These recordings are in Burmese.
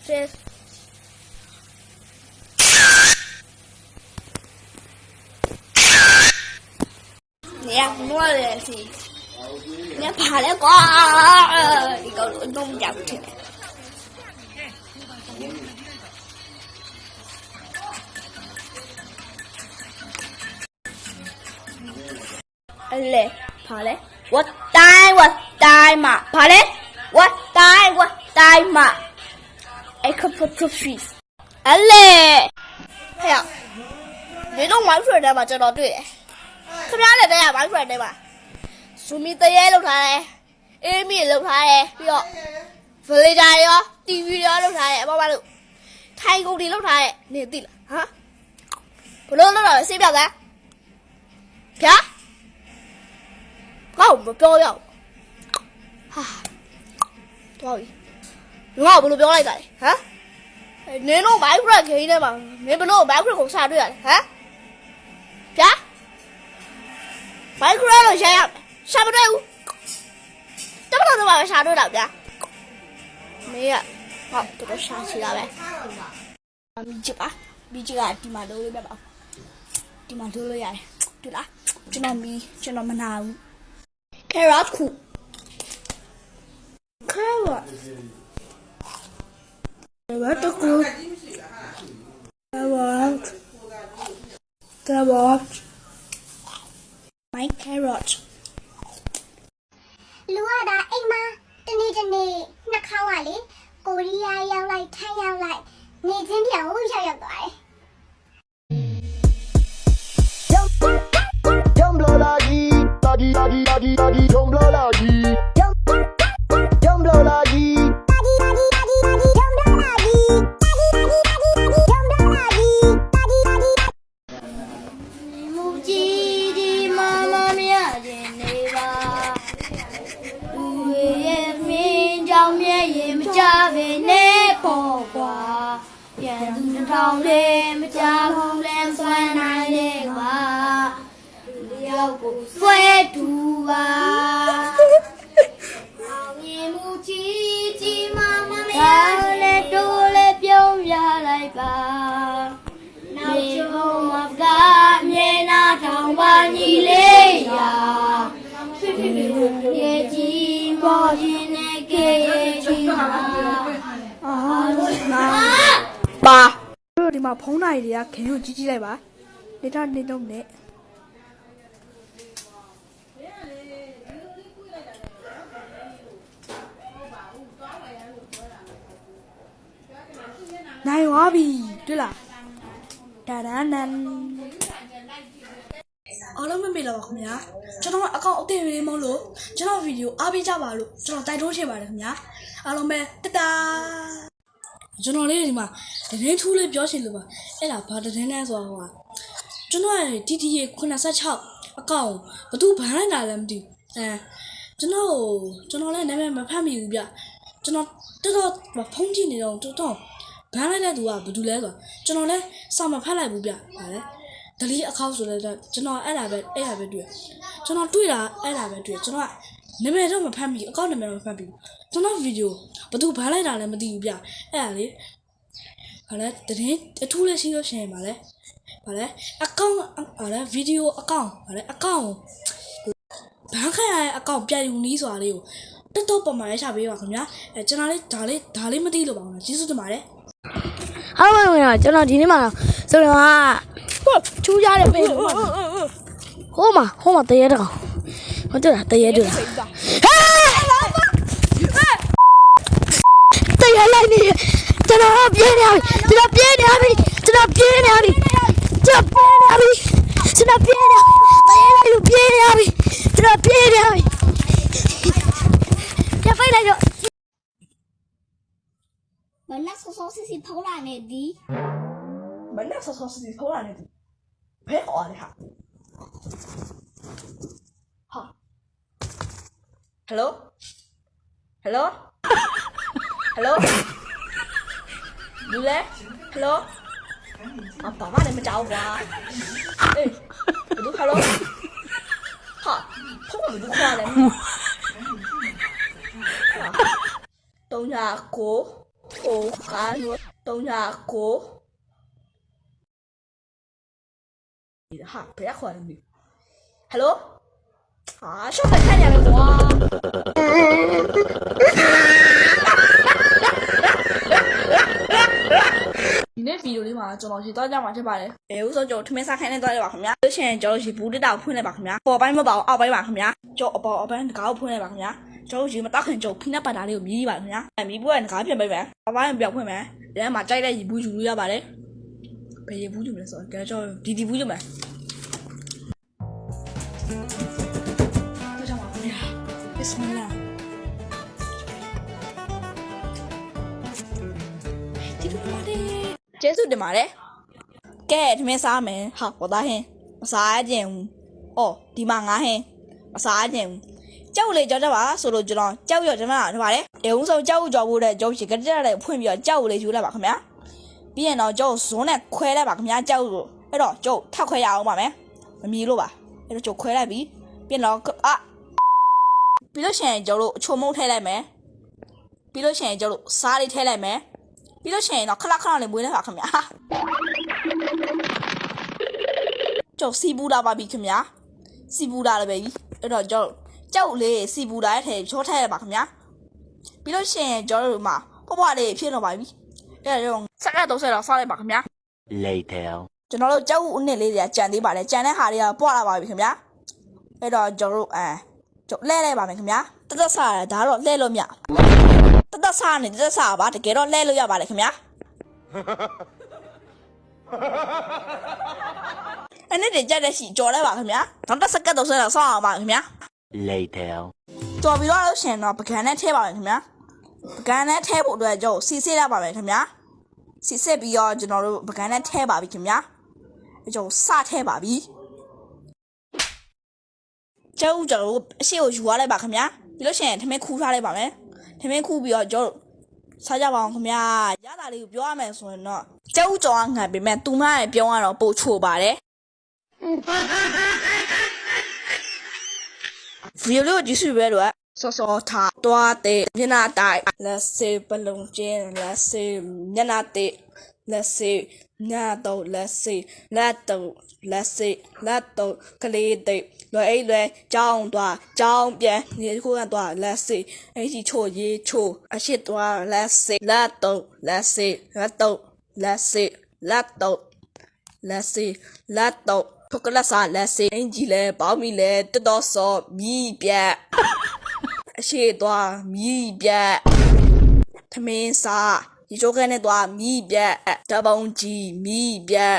这。你呀，我的是，你爬来瓜，你搞弄家不去。来，爬来，我带嘛，爬来，我带嘛。I could put two trees。来，哎呀，你都玩水的嘛？这道对。ခပြားလည်းတရားဘာဖြစ်တယ်မှာဇူမီတရဲလောက်ထားတယ်အေးမီလောက်ထားတယ်ပြီးတော့ဗလေဂျာရော TV ရောလောက်ထားတယ်အပေါ်မှာလို့ထိုင်ကုန်တွေလောက်ထားတယ်နေသိလားဟမ်ဘလို့လောက်တော့ဆေးပြောက်သားဗျာကောက်မပြောရအောင်ဟာတော့ငါ့ဘလို့ပြောလိုက်တာလဲဟမ်နင်တို့ဘိုက်ခရက်ခင်းနေမှာနင်ဘလို့ဘိုက်ခရက်ကိုစားတွေ့ရလဲဟမ်ဗျာဘိုက်ခရက်လို့ရှာရရှာမတွေ့ဘူးတမတော့ဘာရှာတွေ့တော့ဗျာမင်းကဟောတော်ရှာချီတာပဲမိချစ်ပါမိချစ်ကဒီမှာလုံးလေးပဲပါဒီမှာလုံးလို့ရတယ်တွေ့လားကျွန်တော်မနာဘူးကဲရက်ခုကဲရက်တကူကဲရက် my carrot လူကဒါအိမ်မှာတနေ့နှက်ခေါင်းကလေကိုရီးယားရောက်လိုက်ထိုင်းရောက်လိုက်နေချင်းပြောင်းရောက်သွားတယ် Jump blow lagi, jump blow lagi, jump blow lagi. Thong lên cha không lên xoay này lên qua liêu cũng xoay thu ba mu chi mama mẹ lên đu lên biểu ra lại ba nào chưa mà ga mẹ na thong ba nhị lê ya ye chi bo chi ne ke chi ma baဒီမှာဖုံးနိုင်တွေကခင်ကိုကြီးလိုက်ပါနေတာနေတော့နဲ့နိုင်ဝါပြီတွေ့လားဒါနန်အားလုံးမမေ့တော့ပါခင်ဗျာကျွန်တော်အကောင့်အတင်လေးမလို့ကျွန်တော်ဗီဒီယိုအားပေးကြပါလို့ကျွန်တော်တိုက်တွန်းချင်ပါတယ်ခင်ဗျာအားလုံးပဲတတာကျွန်တော်လေးဒီမှာသတင်းထူးလေးပြောချင်လို့ပါအဲ့ဒါဘာသတင်းလဲဆိုတော့ကျွန်တော်ရဲ့ TTA 86အကောင့်ဘသူဘန်လိုက်တာလည်းမသိဘူးကျွန်တော်လည်းနာမည်မဖတ်မိဘူးဗျကျွန်တော်တော်ဖုန်းကြည့်နေတော့တော်ဘန်လိုက်တဲ့သူကဘသူလဲဆိုတော့ကျွန်တော်လည်းစာမဖတ်လိုက်ဘူးဗျဗါလဲဒလီအကောင့်ဆိုလဲကျွန်တော်အဲ့ဒါပဲတွေ့ကျွန်တော်တွေ့တာအဲ့ဒါပဲတွေ့ကျွန်တော်နာမည်တော့မဖတ်မိအကောင့်နာမည်တော့မဖတ်မိဘူးကျွန်တော်ဗီဒီယိုဘသူဘန်လိုက်တာလည်းမသိဘူးဗျအဲ့ဒါလေဘာလဲသတင်းအထူးလေးရှိလို့ရှင်ပါလဲဘာလဲအကောင့်ဘာလဲဗီဒီယိုအကောင့်ဘာလဲအကောင့်ဘန်ခိုင်ရတဲ့အကောင့်ပြယူနီးဆိုတာလေးကိုတော်ပေါ်မှာရချပေးပါခင်ဗျာကျွန်တော်လေးဒါလေးမသိလို့ပါခင်ဗျာကျေးဇူးတင်ပါတယ်ဟုတ်ပါဘူးကျွန်တော်ဒီနေ့မှာဆိုတော့ချူးကြတယ်ပေးလို့ဟိုမှာတရေတကောင်ဟိုတွေ့လားတရေတွေ့လားတရေလိုက်နေကျွန်တော်ပြေးနေပြီကျွန်တော်ပြေးနေပြီတရေလိုက်လို့ပြေးနေပြီကြပိတ်လိုက်တော့မနက်စောစီဖုံးလာနေသည်မနက်စောဖုံးလာနေသည်ဘယ်ခေါ်လဲဟာဟယ်လိုလူလဲဟယ်လိုဘာမှလည်းမကြောက်ကွာအေးဘယ်သူဟယ်လိုဟာဖုန်းကဘယ်သူခေါ်လဲ3 9 9 939哈不要换了你 Hello 啊稍等看一下我ဒီနေ့ဗီဒီယိုလေးမှာကျွန်တော်ရှိတော့ကြမှာဖြစ်ပါတယ်။ဥဆုံးကျွန်တော်ထမင်းစားခိုင်းနေတော့ရပါခင်ဗျာ။လို့ရှိရင်ကျွန်တော်ရှိဘူးတက်တာဖွင့်လိုက်ပါခင်ဗျာ။ပေါ်ပိုင်းမပေါ့အောက်ပိုင်းပါခင်ဗျာ။ကျွန်တော်အပေါ်အပိုင်းတကားကိုဖွင့်လိုက်ပါခင်ဗျာ။ကျွန်တော်ရေမတောက်ခင်ကျွန်တော်ဖိနပ်ပတ်တာလေးကိုမြည်ပါခင်ဗျာ။မြည်ဖို့ကတကားပြင်ပေးမယ်။အပိုင်းပြောက်ဖွင့်မယ်။ဒီထဲမှာကြိုက်တဲ့ရေဘူးယူလို့ရပါတယ်။ဘယ်ရေဘူးယူမလဲဆိုတော့ကျွန်တော်ဒီဘူးယူမယ်။ကြောက်ပါခင်ဗျာ။ဘစ်မလာဒီလိုပါလေကျေးဇူးတင်ပါတယ်ကဲထမင်းစားမယ်ဟာဘောသားဟင်းမစားကြင်ဘူးအော်ဒီမှာငါးဟင်းမစားကြင်ဘူးကြောက်လေကြောက်ကြပါဆိုလို့ကျွန်တော်ကြောက်ရကျွန်တော်ထပါတယ်ရုံးစုံကြောက်ကြော်ဖို့တဲ့ကြောက်ရှိကြတဲ့တဲ့ဖွင့်ပြီးတော့ကြောက်လေယူလိုက်ပါခင်ဗျာပြီးရင်တော့ကြောက်ဇွန်းနဲ့ခွဲလိုက်ပါခင်ဗျာကြောက်လို့အဲ့တော့ကြောက်ထပ်ခွဲရအောင်ပါမယ်မမြည်လို့ပါအဲ့တော့ကြောက်ခွဲလိုက်ပြီးပြီးတော့ပြီးလို့ရှိရင်ကြောက်လို့အချုံမုတ်ထည့်လိုက်မယ်ပြီးလို့ရှိရင်ကြောက်လို့စားလေးထည့်လိုက်မယ်ပြီးလို့ရှိရင်တော့ခဏလေးမွေးလိုက်ပါခင်ဗျာကျော်စီပူတာပါပြီခင်ဗျာစီပူတာလည်းပဲကြီးအဲ့တော့ကြောက်လေးစီပူတာရဲ့ထဲချောထည့်ရပါခင်ဗျာပြီးလို့ရှိရင်ကျော်တို့မှာပွားလေးဖြစ်တော့ပါပြီအဲ့တော့စက်30တော့စားလိုက်ပါခင်ဗျာ Later ကျွန်တော်တို့ကြောက်ဦးနှစ်လေးတွေကကြံသေးပါတယ်ကြံတဲ့ဟာတွေကပွားလာပါပြီခင်ဗျာအဲ့တော့ကျော်တို့ကျော်လဲလိုက်ပါမယ်ခင်ဗျာတက်စားရဒါတော့လဲလို့မြတက်စားနေတက်စားပါတကယ်တော့လဲလို့ရပါတယ်ခင်ဗျာအဲ့နဲ့ကြက်တဲ့ရှိကြော်လိုက်ပါခင်ဗျာနောက်တစ်စက္ကန့်တော့ဆောင်းအောင်ပါခင်ဗျာ Later ကြော်ပြီးတော့ရှင်တော့ပကံနဲ့ထည့်ပါမယ်ခင်ဗျာပကံနဲ့ထည့်ဖို့အတွက်ကြော်စီစစ်ရပါမယ်ခင်ဗျာစီစစ်ပြီးတော့ကျွန်တော်တို့ပကံနဲ့ထည့်ပါပြီခင်ဗျာအကြော်စထည့်ပါပြီကျောင်းကျွန်တော်တို့အရှိကိုယူရလိုက်ပါခင်ဗျာပြီးလို့ရှိရင်ထမင်းခူးထားလိုက်ပါမယ်ထမင်းခူးပြီးတော့ကျွန်တော်စားကြပါအောင်ခင်ဗျာရတာလေးကိုပြောရမယ်ဆိုရင်တော့ကျောင်းကြော်ငှက်ပေမဲ့သူမရဲ့ပြောရတော့ပို့ချိုပါတယ်ဗီဒီယိုလေးကိုကြည့်ရှုပဲတော့စောထားတွားတဲ့မျက်နှာတိုက်လက်စေပလုံးကျင်းလက်စေမျက်နှာတဲ့လက်စေညာတော့လက်စေလက်တော့လက်စေလက်တော့ကလေးတဲ့လွယ်လွယ်ကြောင်းသွားကြောင်းပြန်ဒီခုကသွားလက်စေအဲ့ဒီချိုရေးချိုအရှိသွားလက်စေလက်တော့လက်စေလက်တော့လက်စေလက်တော့လက်စေလက်တော့ဖကလစားလက်စေအင်ကြီးလဲပေါင်းပြီလဲတတော်စောမြည်ပြက်အရှိသွားမြည်ပြက်သမင်းစားဒီချိုးခဲနဲ့သွားမြည်ပြက်တပုံကြီးမြည်ပြက်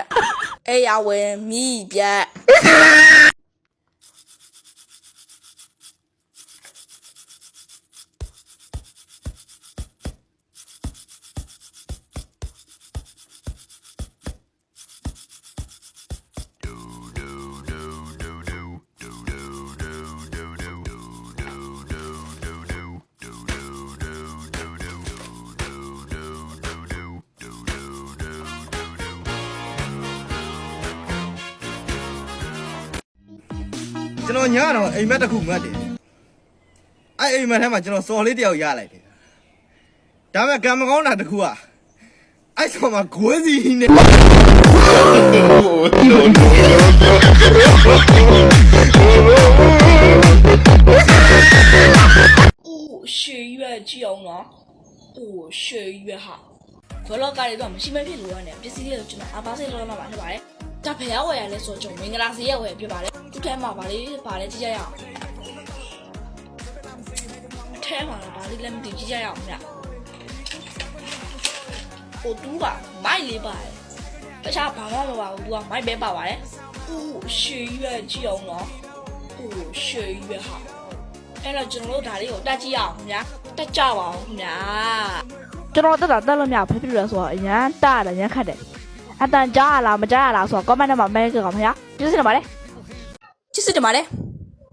အေးရဝဲမြည်ပြက်ကျွန်တော်ညတော့အိမ်မက်တစ်ခုမှတ်တယ်အဲ့အိမ်မက်ထဲမှာကျွန်တော်စော်လေးတယောက်ရလိုက်တယ်ဒါပေမဲ့ကံမကောင်းတာတစ်ခုကအဲ့ဆော်မှာဂွေးစီနဲ့学乐就呢，学乐哈。ဘလော့ကားတွေတော့မရှိမဖြစ်လို့ရတယ်ပစ္စည်းတွေကျွန်တော်အပါစိတ်လောက်မှပါဖြစ်ပါတယ်ဒါဖျားဝယ်ရလဲဆိုကျွန်တော်မင်္ဂလာစီရက်ဝယ်ဖြစ်ပါတယ်သူ့ထဲမှာဗာလေးကြည့်ကြရအောင်ထဲမှာဗာလေးလည်းမသိကြည့်ကြရအောင်ညဟိုတူးကမိုက်လေးပါတယ်တခြားဘာမှမပါဘူးသူကမိုက်ပဲပါပါတယ်ရွှေရွက်ကြည့်အောင်နော်ရွှေရွက်ဟာအဲ့တော့ကျွန်တော်တို့ဒါလေးကိုတက်ကြည့်ရအောင်ခင်ဗျာတက်ကြပါအောင်ခင်ဗျာကျွန်တော်တက်လို့မရဖြစ်ဖြစ်လို့ဆိုတော့အရန်တားတယ်ရန်ခတ်တယ်အတန်ကြားရလားမကြားရလားဆိုတော့ comment ထဲမှာမဲကြည့်ပါခင်ဗျာကျေးဇူးတင်ပါတယ်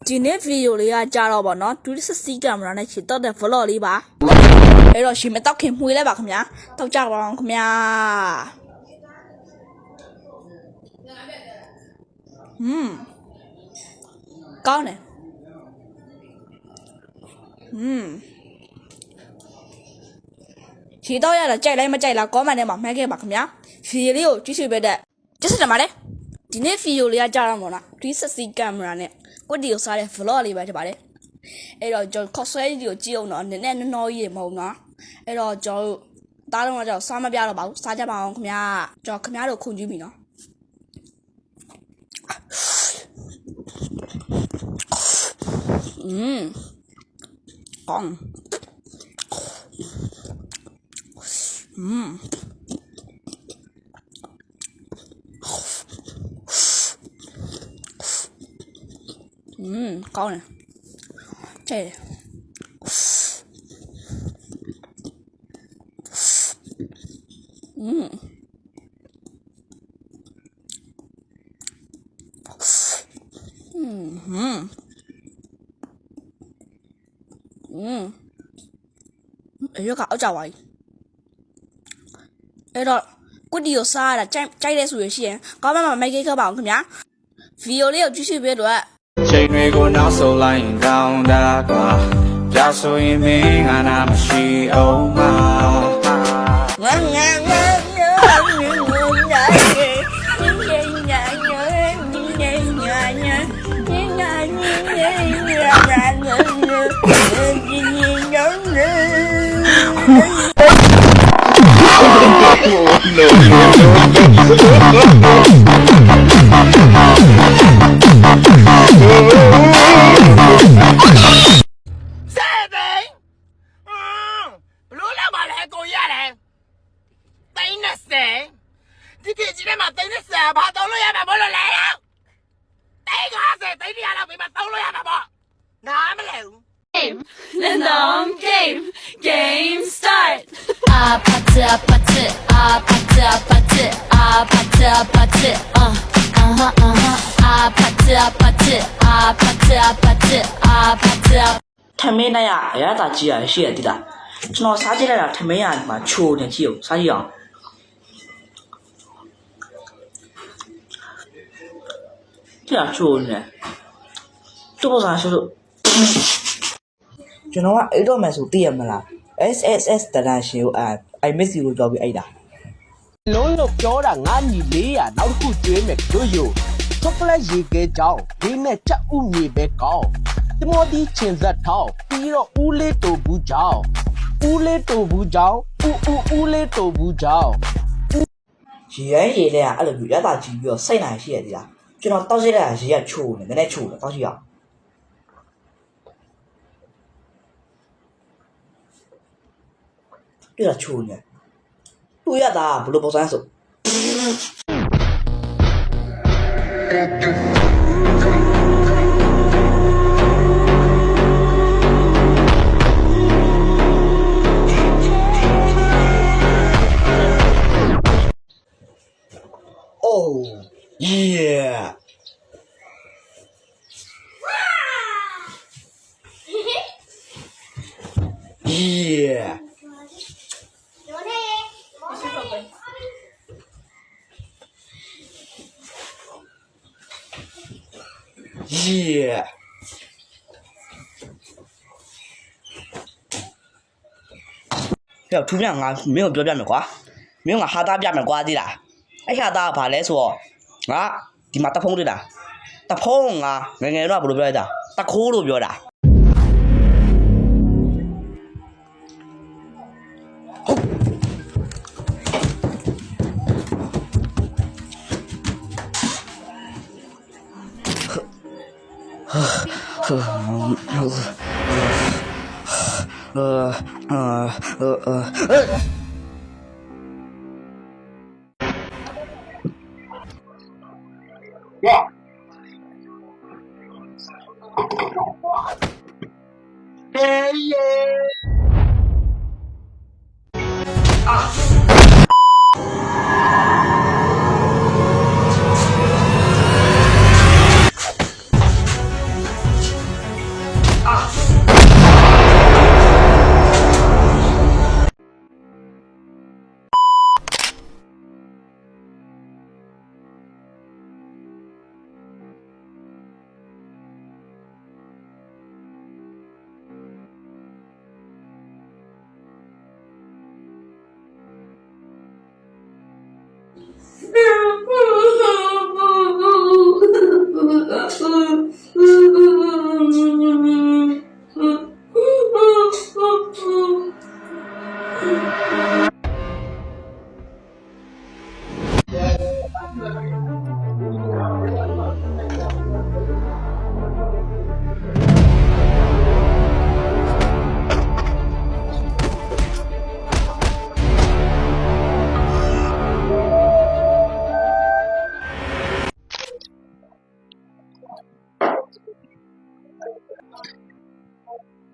ဒီနေ့ဗီဒီယိုလေးကကြားတော့ပါနော်260ကင်မရာနဲ့ခြေတော့တဲ့ vlog လေးပါအဲ့တော့ရှင်မတောက်ခင်မှွေးလိုက်ပါခင်ဗျာတောက်ကြပါအောင်ခင်ဗျာကောင်းတယ် ဒီတော့ရတာကြိုက်လိုက်မကြိုက်လားကောမန့်ထဲမှာမှတ်ခဲ့ပါခင်ဗျာဗီဒီယိုလေးကိုကြည့်ရှုပေးတဲ့ကျေးဇူးတင်ပါတယ်ဒီနေ့ဗီဒီယိုလေးကကြာတော့မို့လား360ကင်မရာနဲ့ကိုဒီကိုစားတဲ့ vlog လေးပဲဖြစ်ပါတယ်အဲ့တော့ကျွန်တော်ခေါ်ဆွဲကြီးကိုကြည့်အောင်တော့နည်းနည်းနော်ကြီးမဟုတ်နော်အဲ့တော့ကျွန်တော်တားလုံးတော့စားမပြတော့ပါဘူးစားကြပါအောင်ခင်ဗျာကျွန်တော်ခင်ဗျားတို့ခုန်ကြည့်ပြီနော်ကောင်းကောင်းတယ်ကျဲအဲ့ရောကအကြောက်ပါ යි အဲ့တော့ကိုဒီကိုစားရတာကြိုက်တဲ့ဆိုရရှိရင်ကောင်းမှမိုက်ကိတ်ခပါအောင်ခင်ဗျာဗီဒီယိုလေးကိုကြည့်ရှုပေးလို့ ချိန်တွေကိုနောက်ဆုံးလိုက်ရင်ကောင်းတာကကြောက်ဆိုရင်မင်းငါနာမရှိအောင်မ ဒီကိစ္စနဲ့မတိုင်းနဲ့ဆာဘာတော့လို့ရမှာမလို့လဲတိတ်ကားစေတိတ်တရားတော့ပြီးမှတောင်းလို့ရမှာပေါ့နားမလဲဘူး Game start Apatı apatı apatı apatı apatı apatı apatı apatı apatı apatı apatı ထမင်းနဲ့အရသာကြီးရရှိရတိတာကျွန်တော်စားကြည့်လိုက်တာထမင်းရမှာချိုနေကြည့်အောင်စားကြည့်အောင်ကြာချိုနေတော့စားဆိုကျွန်တော်ကအဲ့တော့မှဆိုသိရမလား SSS တရရှင်ကိုI miss you လို့ပြောပြီးအဲ့ဒါ လုံးလို့ပြောတာငါညီ400နောက်တစ်ခုကျွေးမယ်တို့ယူချောကလက်ရေခဲကြောင်းဒီနဲ့ချက်ဥမြေပဲကောင်းတမောဒီချင်ဇက်ထောင်းပြီးတော့ဦးလေးတူဘူးကြောင်းဦးလေးတူဘူးကြောင်းဦးလေးတူဘူးကြောင်း ရေရဲလေးကအဲ့လိုမျိုးရတာကြီးပြီးတော့စိတ်နိုင်ရှိရတိတာကျွန်တော်တောက်စိလိုက်တာရေကချိုနေနည်းနည်းချိုတယ်တောက်ကြည့်အောင်တွေ့တာချိုနေသူရတာဘလို့ပုံစံဆိုYeah. Yeah. Yeah. ပြောထူးမြငါမင်းကိုပြောပြမယ်ကွာမင်းကဟာသားပြမယ်ကွာသိလားအဲ့ဟာသားကဘာလဲဆိုတော့ငါဒီမှာတဖုံးတွေ့တာတဖုံးငါငယ်ငယ်တော့ဘယ်လိုပြောရတာတခိုးလို့ပြောတာ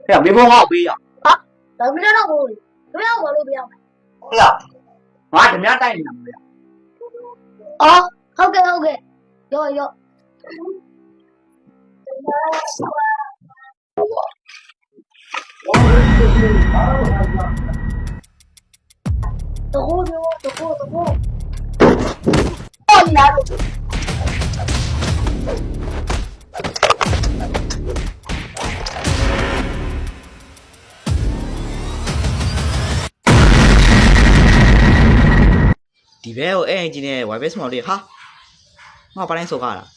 ဟဲ့မင်းဘောငါ့ကိုပေးရ ဒါမင်းတော့ကိုမင်းဘာလို့ပြရမလဲ ဟဲ့ငါဓမြတိုက်နေတာမလဲ အော်ဟုတ်ကဲ့ရောတခိုးအော်လာလို့ ဒီဘဲကိုအဲ့အင်ဂျင်နဲ့ Wi-Fi စမောင်လေးဟာငါပါတိုင်းစောကားလား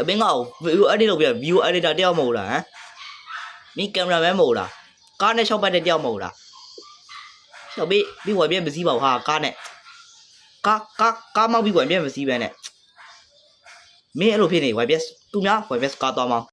အဘင်းငါ့ကို view edit လုပ်ပြ view editor တယောက်မဟုတ်လားဟမ်မင်းကင်မရာမန်မဟုတ်လားကားနဲ့6ပတ်တဲ့တယောက်မဟုတ်လားရှော့ပြီး Wi-Fi မစည်းပါဘူးဟာကားနဲ့ကားမောက်ပြီး Wi-Fi မစည်းပဲနဲ့မင်းအဲ့လိုဖြစ်နေ Wi-Fi သူများ Wi-Fi ကားသွားမောင်း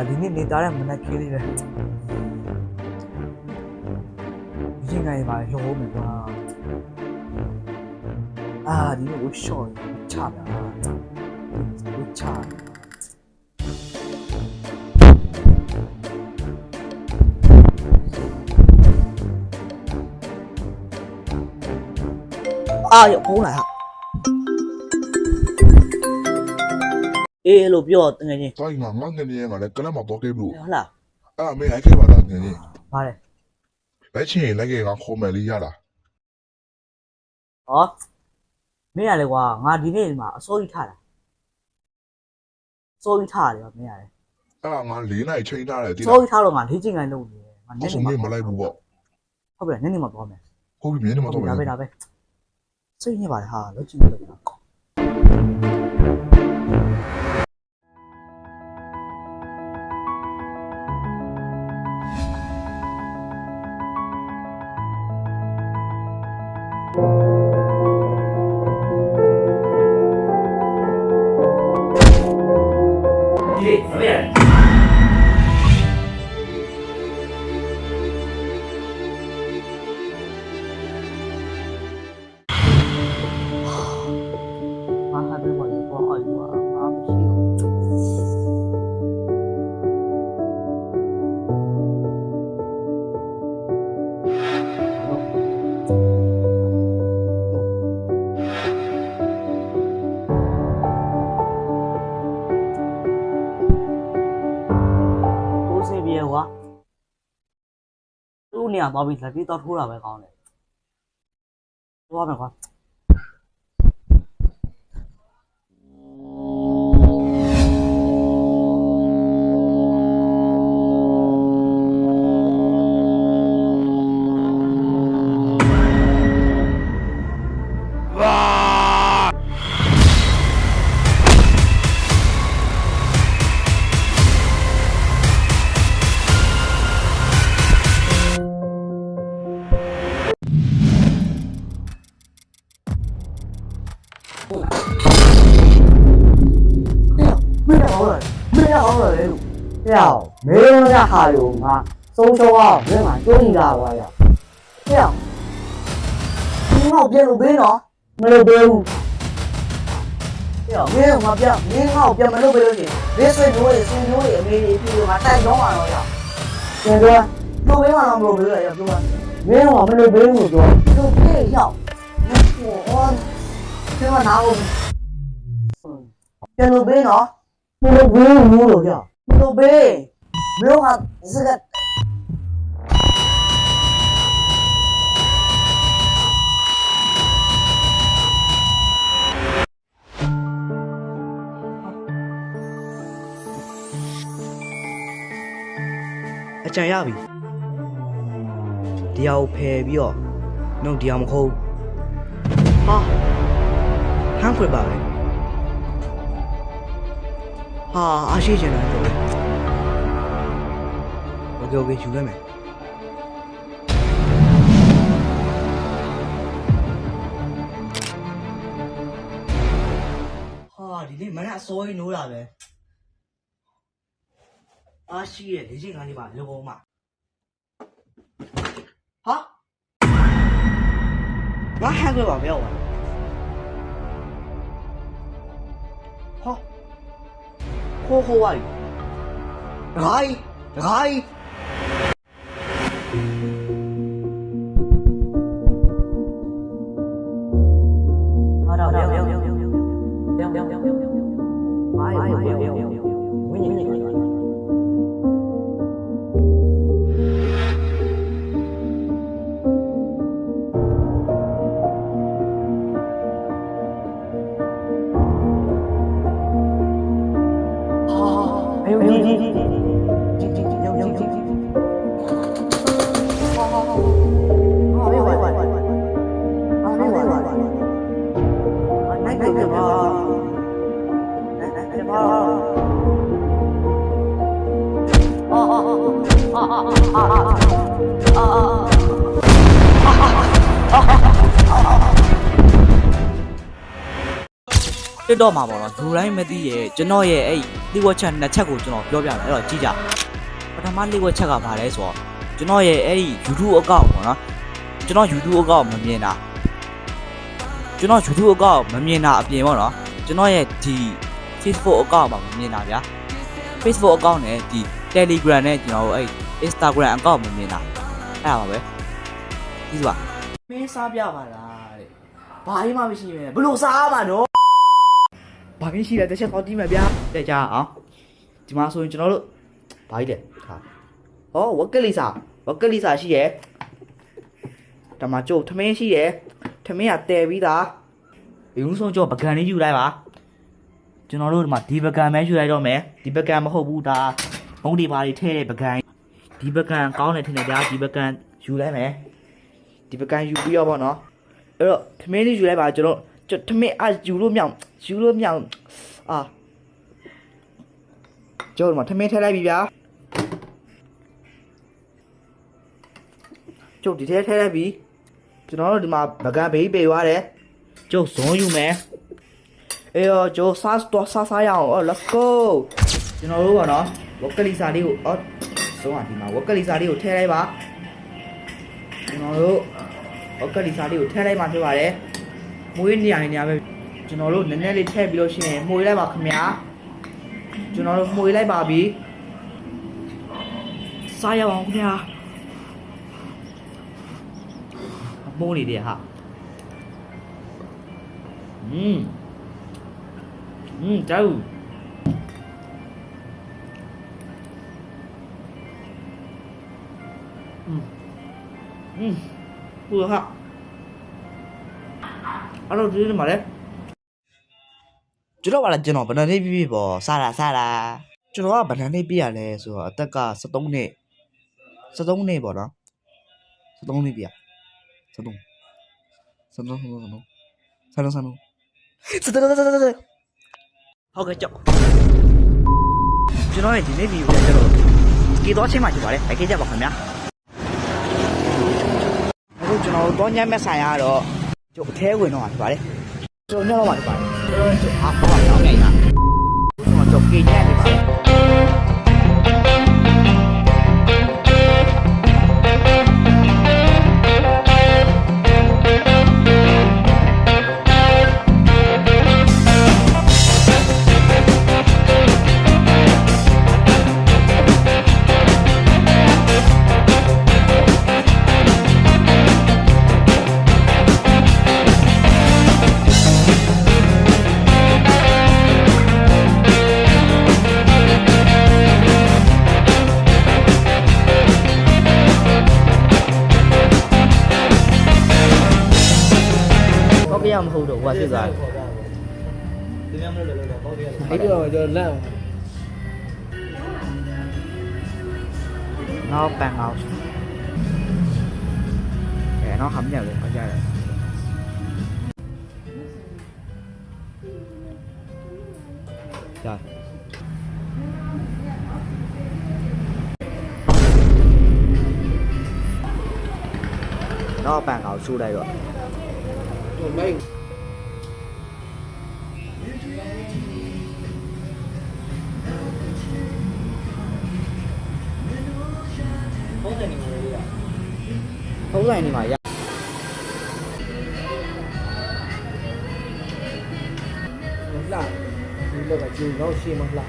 ဒီနေ့နေသားတဲ့မနက်ခင်းလေးပဲဒီချိန်ကနေပါရုံးမယ်ကွာဒီနေ့ဝှရှော့ချတာဝှချရဖုန်းလာဟာအေးလို့ပြောတကယ်ချင်း တိုင်းငါငငယ်ငါလည်းကနမတော့ကေဘလို့ ဟုတ်လား အဲ့မင်းလိုက်ခဲ့ပါလားငယ်ငယ် ဗါတယ် လက်ချင်းလိုက်ခဲ့ငါခေါ်မယ်လေးရလား ဟောမင်းရလေကွာငါဒီနေ့မှာအစိုးရထားတာစိုးရထားတယ်မင်းရတယ် အဲ့ငါ၄နိုင်ချိန်ထားတယ်တိ စိုးရထားတော့ငါလေးချင်းကန်လုပ်နေတယ်ငါ အဲ့ဆိုမင်းမလိုက်ဘူးပေါ့ ဟုတ်ပြီညနေမှသွားမယ် ဟုတ်ပြီမင်းနေမတော့မယ် ဒါပဲစိတ်ညစ်ပါလေဟာလောက်ကြည့်လို့ သူ့နေရာသွားပြီးလက်ပြီးတော့ထိုးတာပဲကောင်းတယ်သွားမယ်ကွာ ဟ လေဟဲ့မင်းတို့ကဟာလို့ငါဆုံးရှုံးအောင်မင်းကတွေးနေတာပါရဟဲ့ဒီငေါ့ပြန်လို့ဘေးနော်မလို့ဘေးဘူးဟဲ့မင်းငါပြန်မင်းငေါ့ပြန်မလို့ဘေးလို့ရှင်ဘေးဆွေးမျိုးတွေအမေတွေပြီးတော့ငါတိုက်တော့မှာတော့ရပြန်တော့လို့ဘေးမှာတော့မလို့ဘေးရပြောမင်းကမလို့ဘေးဘူးပြောလို့ဘေးရောက်ဟောဒီမှာနားဘူးပြန်လို့ဘေးနော်မလို့ဘေးဘူးလို့ပြောမလို့ဘေးမင်းကစကားအကြံရပြီဒီဟာကိုဖယ်ပြီးတော့နှုတ်ဒီဟာမဟုတ်ဟာဟန်ခွေပါပဲဟာအားရှိချင်တယ်ဆိုတော့โอเคယူလိုက်မယ်ဟာဒီနေ့မနက်အစောကြီးနိုးတာပဲအားရှိရဲ့လေ့ကျင့်ခန်းလေးပါလောကောင်မဟာငါဟန်ခွေပါမရောက်ပါဟိုဝါရီဒဂိုင်းဟာတော့ဝင်းတက်တော့မှာပေါ့နော်လူတိုင်းမသိရဲ့ကျွန်တော်ရဲ့အဲ့ဒီဝက်ချက်နှစ်ချက်ကိုကျွန်တော်ပြောပြမယ်အဲ့တော့ကြည့်ကြပထမလေးဝက်ချက်ကဘာလဲဆိုတော့ကျွန်တော်ရဲ့အဲ့ဒီ YouTube account ပေါ့နော်ကျွန်တော် YouTube account မမြင်တာကျွန်တော် YouTube account မမြင်တာအပြင်ပေါ့နော်ကျွန်တော်ရဲ့ဒီ Facebook account မှာမမြင်တာဗျာ Facebook account နဲ့ဒီ Telegram နဲ့ကျွန်တော်အဲ့ Instagram account မမြင်တာအဲ့ဒါပါပဲဒီပါမင်းစားပြပါလားတဲ့ဘာမှမရှိပဲဘလို့စားပါတော့ဘာဖြစ်ရှိလဲတစ်ချက်ကောင်းတီးမယ်ဗျာတဲ့ကြအောင်ဒီမှာဆိုရင်ကျွန်တော်တို့ဘာကြီးလဲဟာဟောဝက်ကလီစာရှိရဲ့ဒါမှကျုပ်ထမင်းရှိရဲ့ထမင်းကတဲပြီးသားဘုံဆုံးကျုပ်ပကံလေးယူလိုက်ပါကျွန်တော်တို့ဒီမှာဒီပကံပဲယူလိုက်တော့မယ်ဒီပကံမဟုတ်ဘူးဒါဘုံဒီပါတွေထည့်တဲ့ပကံဒီပကံကောင်းတယ်ထင်တယ်ဗျာဒီပကံယူလိုက်မယ်ဒီပကံယူပြီးတော့ပေါ့နော်အဲ့တော့ထမင်းလေးယူလိုက်ပါကျွန်တော်ထမင်းယူလို့မြောက်အာကျုပ်ဒီမှာထမင်းထည့်လိုက်ပြီဗျာကျုပ်ဒီထဲထည့်လိုက်ပြီကျွန်တော်တို့ဒီမှာပကံဘေးပေးသွားတယ်ကျုပ်ဇွန်ယူမယ်အေးကျုပ်စားရအောင် let's go ကျွန်တော်တို့ပေါ့နော်ဝက်ကလီစာလေးကိုဇွန်ကဒီမှာဝက်ကလီစာလေးကိုထည့်လိုက်ပါကျွန်တော်တို့ဝက်ကလီစာလေးကိုထည့်လိုက်မှဖြစ်ပါတယ်မွေးနေရနေပဲကျွန်တော်တို့နည်းနည်းလေးထည့်ပြီးလို့ရှိရင်မှုေးလိုက်ပါခင်ဗျာကျွန်တော်တို့မှုေးလိုက်ပါပြီစားရအောင်ခင်ဗျာမိုးနေတယ်ဟာကြောက်ပူဟာအဲ့တော့ဒီမှာလေကျွန်တော်ကလည်းကျွန်တော်ဗနန်လေးပြပေါ့စားတာကျွန်တော်ကဗနန်လေးပြရလဲဆိုတော့အသက်က73နှစ်ပေါ့နော်73နှစ်ပြ73ဟုတ်ကဲ့ကြောက်ကျွန်တော်ရဲ့ဒီနေ့ဗီဒီယိုကျတော့ကေတော့ချင်းမှရှိပါတယ်လိုက်ခဲ့ကြပါခင်ဗျာအခုကျွန်တော်တော့ညမဲ့ဆိုင်ရတော့ကျုပ်အထဲဝင်တော့မှာဖြစ်ပါတယ်ကျွန်တော်ညတော့မှာဖြစ်ပါတယ်အားပါတော့ငယ်ရကျွန်တော်တော့ကေညက်နေပါတယ် ကောက်ပြရမဟုတ်တော့ဟိုကဖြစ်သွားတယ်အဲ့ဒီတော့ကျွန်တော်လန့်နောက်ပန်အောင်နောက်ဟမ်ညလည်းအကြရတယ်ကြာနောက်ပန်အောင်ဆူလိုက်တော့ไม่เขาใส่นี่มาอย่าล่ะนี่เลิกกับจริงแล้วชิมล่ะ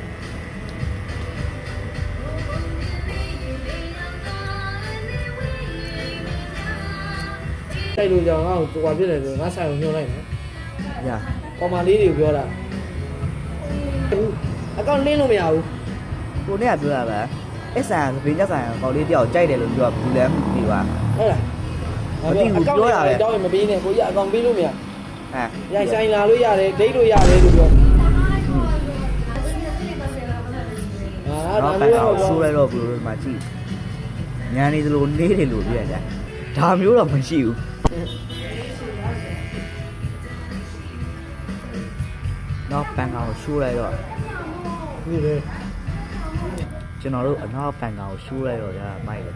ใส่ดูจังอ่ะตัวพี่เลยငါဆိုင်ကိုညှို့လိုက်နော်ညာကောင်မလေးတွေပြောတာအကောင်လင်းလို့မရဘူးကိုနဲ့ကပြောတာပဲအဆန်စပင်းချက်ဆိုင်ကောင်လေးတယောက်ကြိုက်တယ်လို့ပြောဘူးလဲမှုပြီးသွားဟုတ်လားမသိဘူးပြောတာပဲတောင်းရင်မပေးနဲ့ကိုကြီးအကောင်ပေးလို့မရရိုက်ဆိုင်လာလို့ရတယ်ဒိတ်လို့ရတယ်လို့ပြောဒါမျိုးတော့ဆူလိုက်တော့ဘူးမှကြည့်ညာနေသလိုနေတယ်လို့ပြရတယ်ဒါမျိုးတော့မရှိဘူးနောက်ပန်ကောင်ရှိုးလိုက်တော့ဒီလေကျွန်တော်တို့အနောက်ပန်ကောင်ရှိုးလိုက်တော့ဒါမိုက်တယ်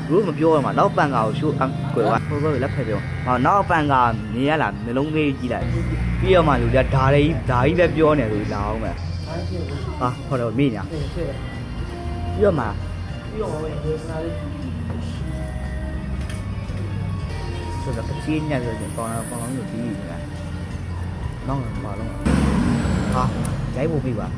ဘူးမပြောရမှာနောက်ပန်ကောင်ရှိုးကွယ်ကဟိုဘက်လက်ဖက်ပြောဟောနောက်ပန်ကောင်နေရလားနှလုံးသေးကြည့်လိုက်ပြီးတော့မှလူကဓာကြီးပဲပြောနေလို့လာအောင်မယ်ဟာဟောတော့မိညာပြီးတော့မှဆိုတော့ကချင်းညဆိုရင်ပေါင်းလို့ပြီးပြီလားနောက်မှာတော့ဟာရိုက်ဖို့ပြီပါ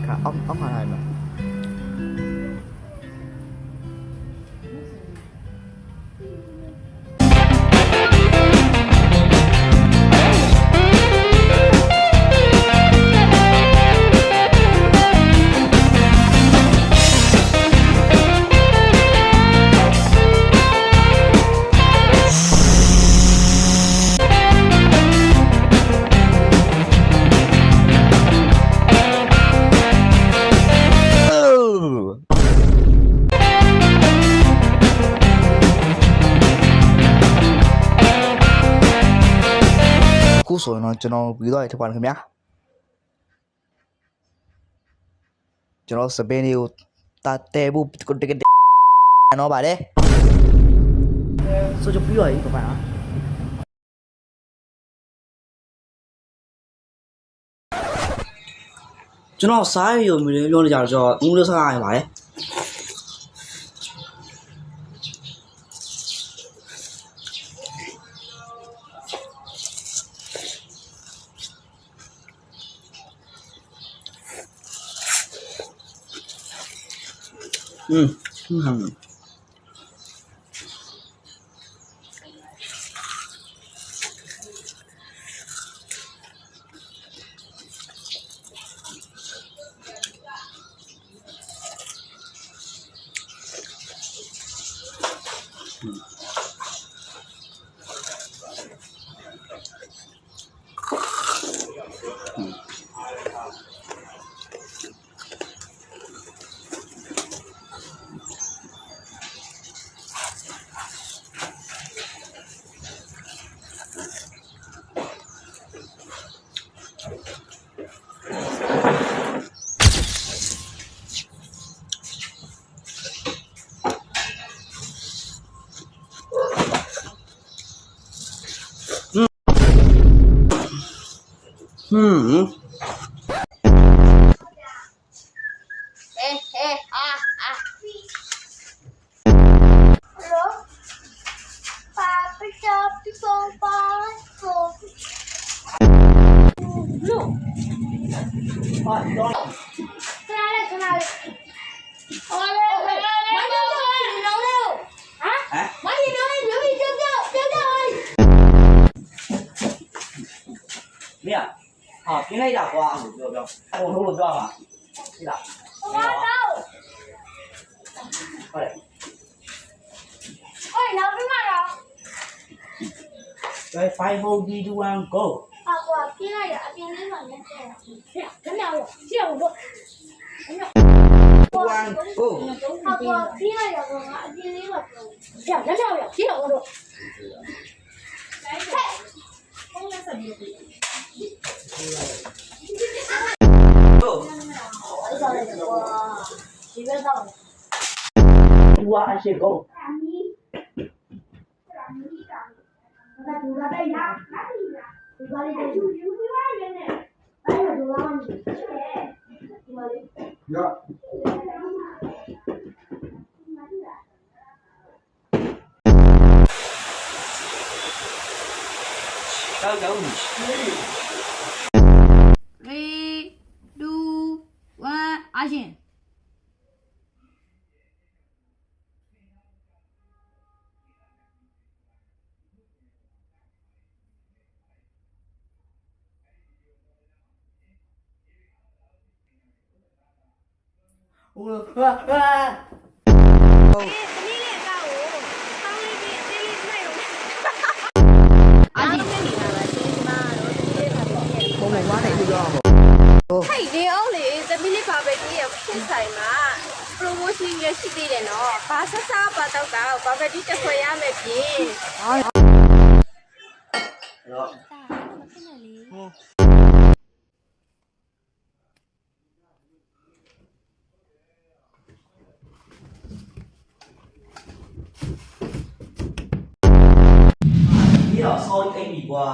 ခါအောင်မှာလိုက်မှာဆိုရင်တော့ကျွန်တော်ပြီးတော့ထပ်ပါခင်ဗျာကျွန်တော်စပင်းလေးကိုတာတဲဖို့တကယ်နော်ပါတယ်ဆိုကြပြီးတော့ဒီပါနော်ကျွန်တော်စားရည်ကိုမြင်ပြောနေကြတော့ကျွန်တော်ဦးလို့စားရပါတယ် မင်းဟာပြင်းလိုက်တာကွာလို့ပြောဟိုလို့ပြောပါဟိလားဟုတ်တယ်哎，老师嘛了， 5 4 3 2 1 go 啊，我拼了呀，拼了嘛，你这样，真的有，这样我， 1 go 啊，我拼了呀，我拼了嘛，这样，真的有，这样我说，2 1 8 go 走走3 2 1 action ထိုက်နေအောင်လေသမီးလေးပါပဲကြီးရဖြစ်ဆိုင်မှာ promotion ရရှိသေးတယ်နော်ဘာဆက်စားပါတော့ကဘာပဲဒီတစ်ခွေရမယ်ပြင် ဒီတော့စောအိမ်ပြီကွာ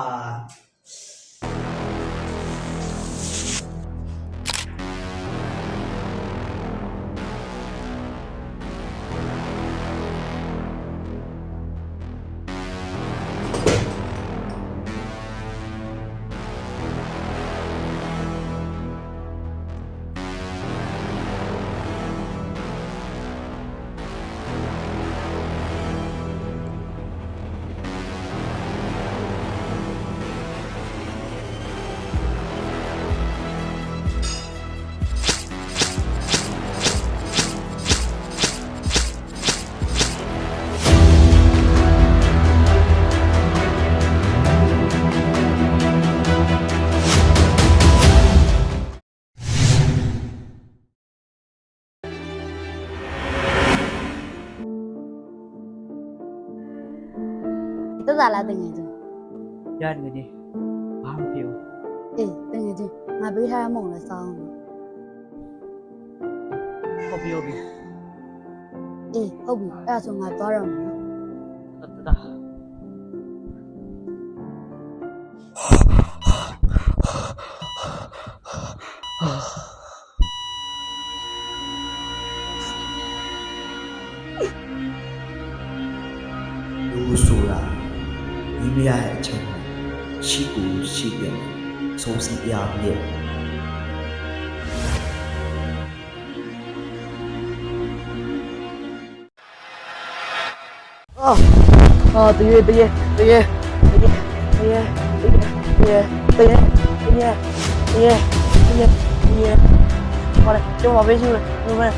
တက်စားလားတငယ်ချင်း ရတယ်ဒီဘာမပြော အေးတငယ်ချင်းငါပေးထားရမုံလဲစောင်း ဟုတ်ပြောပြီ အေးဟုတ်ပြီအဲ့ဒါဆိုငါသွားရမယ်နော် တတာလူဆိုတာမိမရတဲ့အချိန်ရှိကိုရှိတယ်ဆုံးစီပြပြည့် အော်တရေခေါ်တယ်ကျမပဲရှိတယ်ဘယ်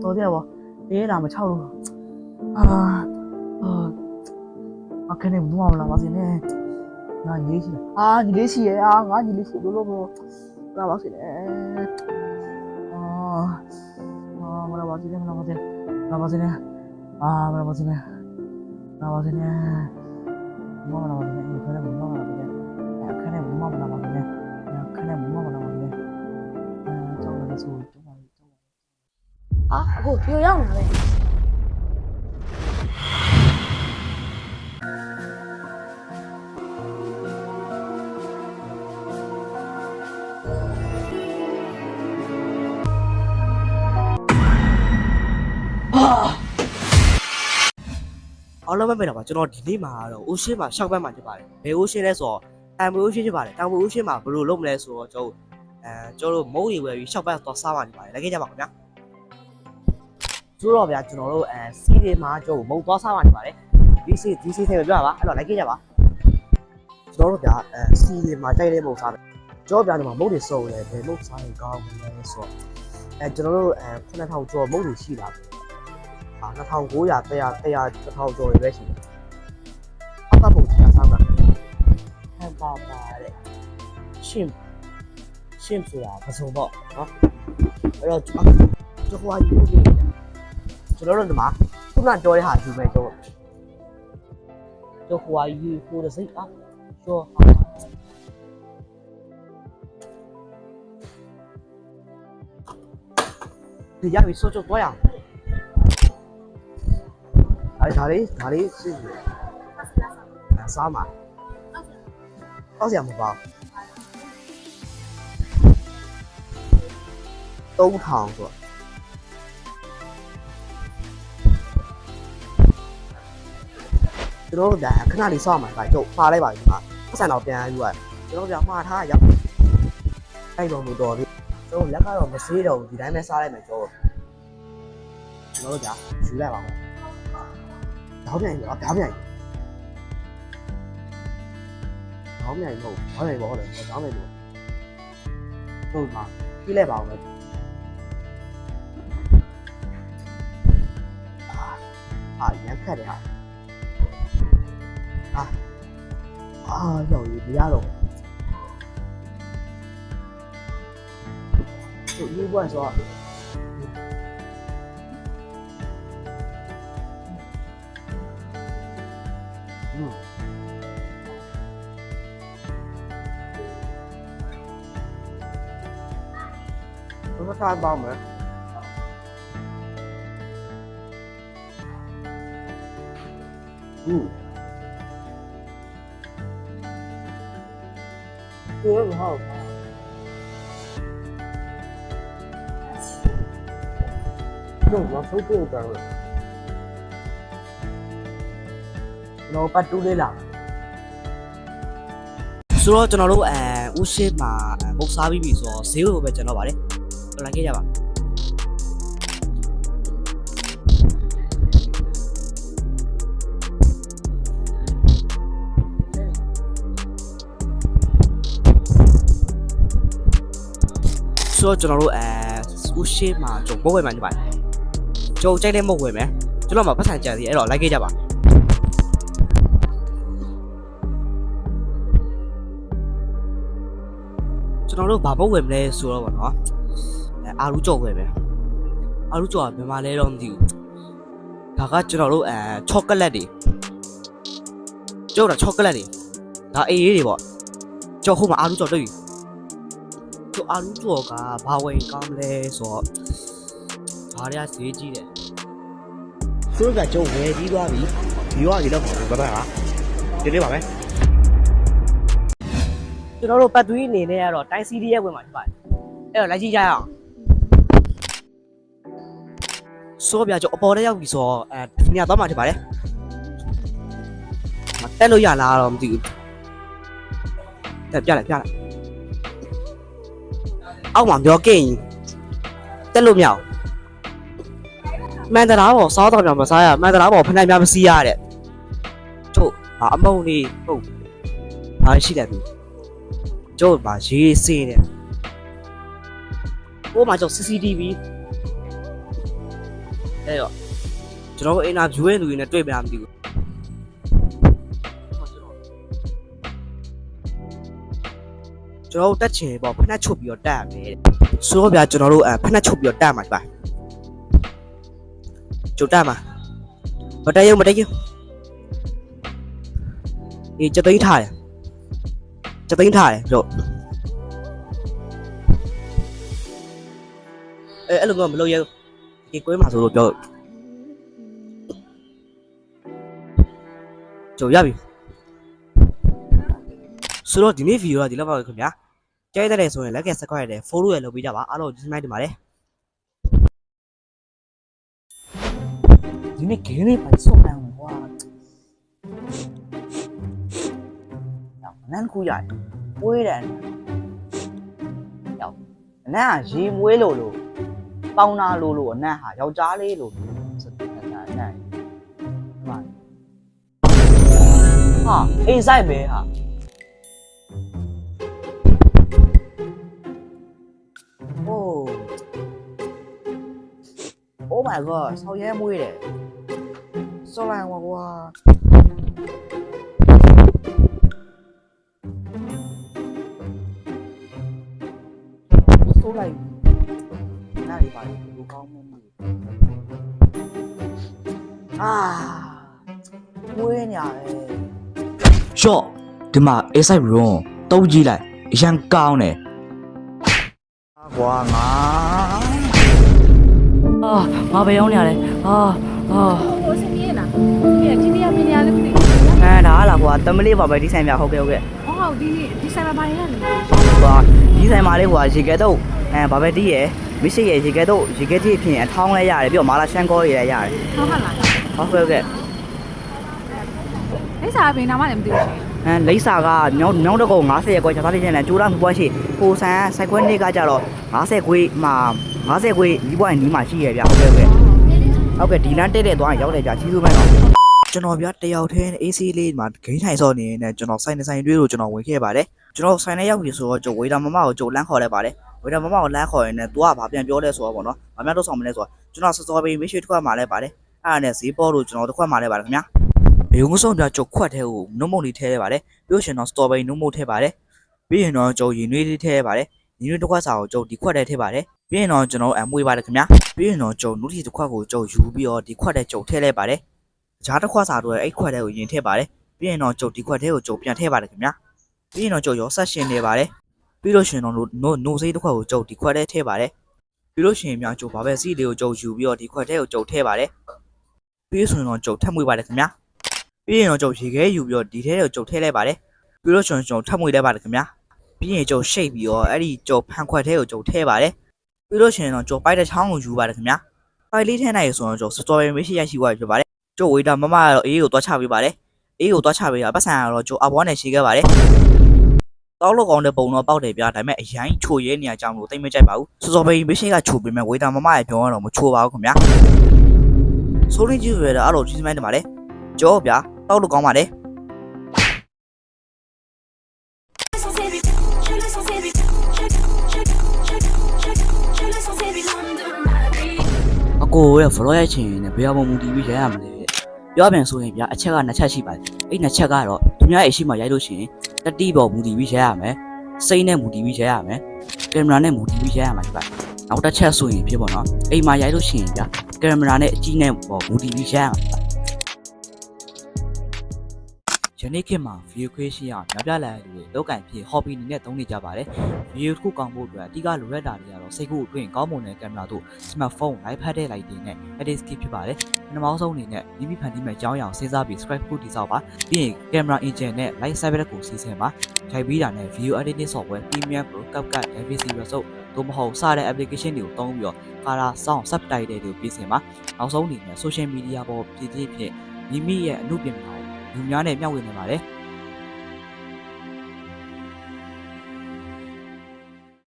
တော်တယ်ဗောတရေလာမချောက်လို့အခနဲ့ဘူးမလာပါစေနဲ့ငါညီလေးရှိတယ်ညီလေးရှိရဲ့ငါညီလေးရှိလို့လာပါစေနဲ့မလာပါစေနဲ့မလာပါစေနဲ့မလာပါစေနဲ့မလာပါစေနဲ့မလာပါစေနဲ့မလာပါစေနဲ့ခနဲ့ဘူးမလာပါစေနဲ့ခနဲ့ဘူးမလာပါစေနဲ့ခနဲ့ဘူးမလာပါစေနဲ့ကြောက်နေဆိုကြောက်ပါ အခုပြောရောက်နေတယ် အားလုံးပဲပဲတော့ပါကျွန်တော်ဒီနေ့မှာတော့အိုရှင်းမှာရှောက်ဘက်မှာဖြစ်ပါတယ်ဘယ်အိုရှင်းလဲဆိုတော့တန်မွေအိုရှင်းဖြစ်ပါတယ်တန်မွေအိုရှင်းမှာဘယ်လိုလုပ်မလဲဆိုတော့ကျွန်တော်မုံရီဝယ်ပြီးရှောက်ဘက်သွားစားပါနေပါတယ်လိုက်ခဲ့ကြပါခင်ဗျာဆိုတော့ဗျာကျွန်တော်တို့စီးတွေမှာကျွန်တော်မုံသွားစားပါနေပါတယ်ဒီစီထဲပြပါအဲ့တော့လိုက်ခဲ့ကြပါကျွန်တော်တို့ဗျာစီးတွေမှာတိုက်တဲ့မုံစားတယ်ကျွန်တော်ဗျာဒီမှာမုံတွေစုံတယ်ဘယ်မုံစားရင်ကောင်းမလဲဆိုတော့ကျွန်တော်တို့9000ကျော်မုံတွေရှိတာ2900 1000ကျော်တွေပဲရှိတယ်အောက်ကပုံချာစားမှာဟန်ပါတဲ့ရှင်ဆိုတာပစုံပေါ့နော်အဲ့တော့ကျွန်တော်ဟိုယူနေတယ်ကျွန်တော်တို့ဒီမှာခုနပြောတဲ့ဟာယူမယ်ကျွန်တော်ဟိုယူဖို့တဲ့စိတ်ကျော်ဒီရပြီဆိုတော့တော့ရအောင်ဒါလေးစစ်စစ်စားမှာအောက်ဆရာမပါ3000ဆိုကျွန်တော်တို့ဒါခဏလေးစောင့်မှာဒါကျုပ်ပါလိုက်ပါဒီမှာပတ်စံတော့ပြန်ယူရကျွန်တော်တို့မှားထားရောက်အဲ့လိုမျိုးတော်ပြီကျွန်တော်လက်ကတော့မဆေးတော့ဘူးဒီတိုင်းပဲစားလိုက်မယ်ကျွန်တော်တို့ဒါယူလိုက်ပါမယ်ဓာတ်မြိုင်ပေါ့ဓာတ်မြိုင်ဟုတ်တယ်ဓာတ်မြိုင်ပေါ့ဓာတ်မြိုင်ပေါ့ဟုတ်မှာပြလိုက်ပါဦးမယ်ရမ်းခက်တယ်ဟာရောက်ရမရတော့ဘူးဒီဘွားဆို我看包门。这个很好看。用我手这边了。然后把猪给拉。ဆိုတော့ကျွန်တော်တို့ဦးရှိမှာမုတ်စားပြီးပြီဆိုတော့ဈေးကိုပဲကျွန်တော်ပါတယ်လာခဲ့ကြပါဆိုတော့ကျွန်တော်တို့ဦးရှိမှာကျွန်တော်မုတ်ဝယ်မှနေပါတယ်ကျွန်တော်ကြိုက်တဲ့မုတ်ဝယ်မယ်ကျွန်တော်မှာပတ်စံကြံစီအဲ့တော့လိုက်ခဲ့ကြပါကျွန်တော်တို့ဘာပုတ်ဝယ်မလဲဆိုတော့ဗောနော်အာလူကြော်ဝယ်မယ်အာလူကြော်ကဘယ်မှာလဲတော့မသိဘူးဒါကကျွန်တော်တို့ချောကလက်တွေကျုပ်တာချောကလက်တွေဒါအေးအေးတွေဗောကျော်ခုမှာအာလူကြော်တွေ့ပြီကျုပ်အာလူကြော်ကဘာဝယ်ကောင်းမလဲဆိုတော့ဘာတွေကဈေးကြီးတယ်ဆိုတော့ကျုပ်ဝယ်ပြီးသွားပြီဒီတော့ဒီတော့ဘာပဲဟာဒီလေးပါပဲကျွန်တော်တို့ပတ်သွေးအနေနဲ့ကတော့တိုင်းစီးရီရဲ့ဝင်မှာဖြစ်ပါတယ်အဲ့တော့လိုက်ကြည့်ကြရအောင်ဆိုတော့ဗျာကျွန်တော်အပေါ်ထဲရောက်ပြီဆိုတော့ဒီနေရာသွားမှာဖြစ်ပါတယ်တက်လို့ရလားတော့မသိဘူးတက်ပြလိုက်အောက်မှာပြောကင်းတက်လို့မရအောင်မန်တရာပေါ်စားတော့ပြန်မစားရမန်တရာပေါ်ဖနိုင်များမစီးရတဲ့တို့အမုံလေးဟုတ်ဘာရှိတယ်သူကျုပ်မှာရေးစေးတယ်ဟိုမှာကျုပ် CCTV အဲ့တော့ကျွန်တော်အိမ်နာဖြူရဲ့လူတွေနဲ့တွေ့မလားမသိဘူးကျွန်တော်တက်ချင်ပေါ့ဖက်နှက်ချုပ်ပြီးတော့တက်ရမယ်ဆိုတော့ဗျာကျွန်တော်တို့ဖက်နှက်ချုပ်ပြီးတော့တက်မှာပါကျုပ်တက်မှာမတက်ရုံအေးကျသိန်းထားတယ်တို့အဲ့လိုကမလုပ်ရဒီကွဲမှာဆိုလို့ပြောကြိုရပြီဆိုတော့ဒီနေ့ဗီဒီယိုကဒီလောက်ပါပဲခင်ဗျာကြိုက်တဲ့ဆိုရင် like and subscribe နဲ့ follow ရလုပ်ပေးကြပါအားလုံးကျေးဇူးတင်ပါတယ် ဒီနေ့ဂိမ်းလေးပိုင်ဆော့နိုင်ကွာနန်းကူရတယ်ဝေးတယ်ရောက်အနန်းကရေမွေးလို့ပေါင်းနာလို့အနန်းဟာယောက်ျားလေးလို့စတဲ့အနန်းဟာအိမ်ဆိုင်ပဲဟာOh my god ဆောက်ရဲမွေးတယ်ဆောက်လိုက်ကွာဆောက်လိုက်နားရပါလူကောင်းမွေးမွေးညာပဲရှော့ဒီမှာ A-side room တုံးကြည့်လိုက်အရန်ကောင်းတယ်ကွာငါငါပဲရောက်နေရတယ်ဟိုစင်းရလားဒီနေ့မင်းရလည်းမသိဘူးဒါလားကွာတမလေးပါပဲဒီဆိုင်ပြဟုတ်ကဲ့ဟုတ်ဒီဆိုင်မှာဘာလဲကွာဒီဆိုင်မှာလေးကွာရေကဲတော့ဘာပဲတီးရယ်မရှိရရေကဲတော့ရေကဲတီးအဖြစ်အထောင်းလဲရတယ်ပြီးတော့မာလာရှန်ကောရရရတယ်ဟုတ်လားဟုတ်ကဲ့လိပ်စာဘယ်နာမှလည်းမသိဘူးရှင်လိပ်စာကမြောင်းတကုံ90ခွဲချက်သားလေးချင်းနဲ့ကျိုးလာမှုပွားရှိဟိုဆိုင်ဆိုင်ခွဲနေ့ကကြတော့90ခွေမှာ90ခွေဒီပွားနီးမှာရှိရဗျဟုတ်ကဲ့ဒီလမ်းတဲ့သွားရင်ရောက်တယ်ဗျကြီးစုပဲတော့ကျွန်တော်ဗျတယောက်တည်း AC လေးမှာဂိမ်းထိုင်စော့နေနေကျွန်တော်ဆိုင်တွဲလို့ကျွန်တော်ဝင်ခဲ့ပါတယ်ကျွန်တော်ဆိုင်ထဲရောက်ပြီဆိုတော့ကျွန်တော်ဝေတာမမကိုကျွန်တော်လမ်းခေါ်လိုက်ပါတယ်ဝေတာမမကိုလမ်းခေါ်ရင်လည်း तू ကဘာပြန်ပြောလဲဆိုတော့ဗောနော်ဘာများတော့ဆောင်မလဲဆိုတော့ကျွန်တော်စောစောပေးမရှိတစ်ခွက်မှာလဲပါတယ်အဲ့ဒါနဲ့ဈေးပေါ်လို့ကျွန်တော်တစ်ခွက်မှာလဲပါတယ်ခင်ဗျာဘေုံဆုံးပြကျွန်ခွက်ထဲကိုနုံမုံလေးထဲပါတယ်ပြီးရှင်တော့စတော်ဘယ်နုံမုံထဲပါတယ်ပြီးရင်တော့ကျွန်ရင်နွေးလေးထဲပါတယ်ရင်နွေးတစ်ခွက်စာကိုကျွန်ဒီခွက်ထဲထဲပါတယ်ပြီးရင်တော့ကျွန်တော်မွေးပါတယ်ခင်ဗျာပြီးရင်တော့ကျွန်နုတီတစ်ခွက်ကိုကျွန်ယူပြီးတော့ဒီခွက်ထဲကျွန်ထဲလိုက်ပါတယ်ဂျားတစ်ခွက်စာတော့အဲ့ခွက်ထဲကိုရင်ထဲပါတယ်ပြီးရင်တော့ကျွန်ဒီခွက်ထဲကိုကျွန်ပြန်ထဲပါတယ်ခင်ဗျာပြီးရင်တော့ကျွန်ရောဆက်ရှင်နေပါတယ်ပြီးလို့ရှင်တော့နိုစိတ်တစ်ခွက်ကိုကျွန်ဒီခွက်ထဲထဲပါတယ်ပြီးလို့ရှင်များကျွန်ဘာပဲစီးလေးကိုကျွန်ယူပြီးတော့ဒီခွက်ထဲကိုကျွန်ထဲပါတယ်ပြီးဆိုရင်တော့ကျွန်ထပ်မွေးပါတယ်ခင်ဗျာပြီးရင်တော့ကျွန်ရေခဲယူပြီးတော့ဒီထဲကိုကျွန်ထဲလိုက်ပါတယ်ပြီးလို့ရှင်ကျွန်ထပ်မွေးလိုက်ပါတယ်ခင်ဗျာပြီးရင်ကျွန်ရှိတ်ပြီးတော့အဲ့ဒီကျွန်ဖန်ခွက်ထဲကိုကျွန်ထဲပါတယ်ပြီးလို့ရှင်တော့ကျွန်ပိုက်တဲ့ချောင်းကိုယူပါတယ်ခင်ဗျာပိုက်လေးထဲနိုင်ဆိုတော့ကျွန်စတော်ဘယ်မရှိရရှိသွားပြီဖြစ်ပါတယ်ကျွန်ဝေတာမမကတော့အေးကိုသွားချပေးပါတယ်အေးကိုသွားချပေးတာပတ်စံကတော့ကျွန်အဘွားနဲ့ရှိခဲ့ပါတယ်တောက်လို့ကောင်းတဲ့ပုံတော့ပေါက်တယ်ဗျာဒါပေမဲ့အရင်ချိုရဲနေရကြောင်းလို့တိတ်မကြိုက်ပါဘူးစတော်ဘယ်မရှိကချိုပေးမဲ့ဝေတာမမရဲ့ပြောတော့မချိုပါဘူးခင်ဗျာဆိုရင်းကြီးရတဲ့အဲ့လိုကြီးစမိုင်းတယ်ပါလေကြောဗျာတောက်လို့ကောင်းပါလေအကိုရဲ့ vlog ရိုက်ချင်နေဘယ်အောင်မူတည်ပြီးရိုက်ရမလဲပြောပြန်ဆိုရင်ဗျာအချက်က2ချက်ရှိပါတယ်အဲ့2ချက်ကတော့သူများရဲ့ရှိမှရိုက်လို့ရှိရင်တတိပေါ်မူတည်ပြီးရိုက်ရမယ်စိတ်နဲ့မူတည်ပြီးရိုက်ရမယ်ကင်မရာနဲ့မူတည်ပြီးရိုက်ရမှာဒီပါနောက်တစ်ချက်ဆိုရင်ဖြစ်ပေါ့နော်အိမ်မှာရိုက်လို့ရှိရင်ဗျာကင်မရာနဲ့အကြီးနဲ့ပေါ်မူတည်ပြီးရိုက်ရမှာယနေ့ခေတ်မှာဗီဒီယိုခွေးရှိအောင်များပြားလာတဲ့လူတွေလောက်ကင်ဖြစ် hobby အနေနဲ့သုံးနေကြပါတယ်ဗီဒီယိုတစ်ခုကောင်းဖို့အတွက်အဓိကလိုရတာတွေကတော့စိတ်ကူအတွင်းကောင်းမွန်တဲ့ကင်မရာတို့ smartphone live ဖတ်တဲ့ light တွေနဲ့ edit kit ဖြစ်ပါတယ်ပထမဆုံးအနေနဲ့မိမိဖန်တီးမဲ့အကြောင်းအရာစဉ်းစားပြီး script ကိုတည်ဆောက်ပါပြီးရင် camera engine နဲ့ light cyber ကိုစီစဉ်ပါခြိုက်ပြီးတာနဲ့ video editing software Premiere Pro CapCut DaVinci Resolve တို့မဟုတ်စတဲ့ application တွေကိုသုံးပြီးတော့ color sound subtitle တွေကိုပြင်ဆင်ပါနောက်ဆုံးအနေနဲ့ social media ပေါ်ပြည်ပြည့်ဖြစ်မိမိရဲ့အမှုပညာကိုလူများနဲ့မျှဝေနေပါတယ်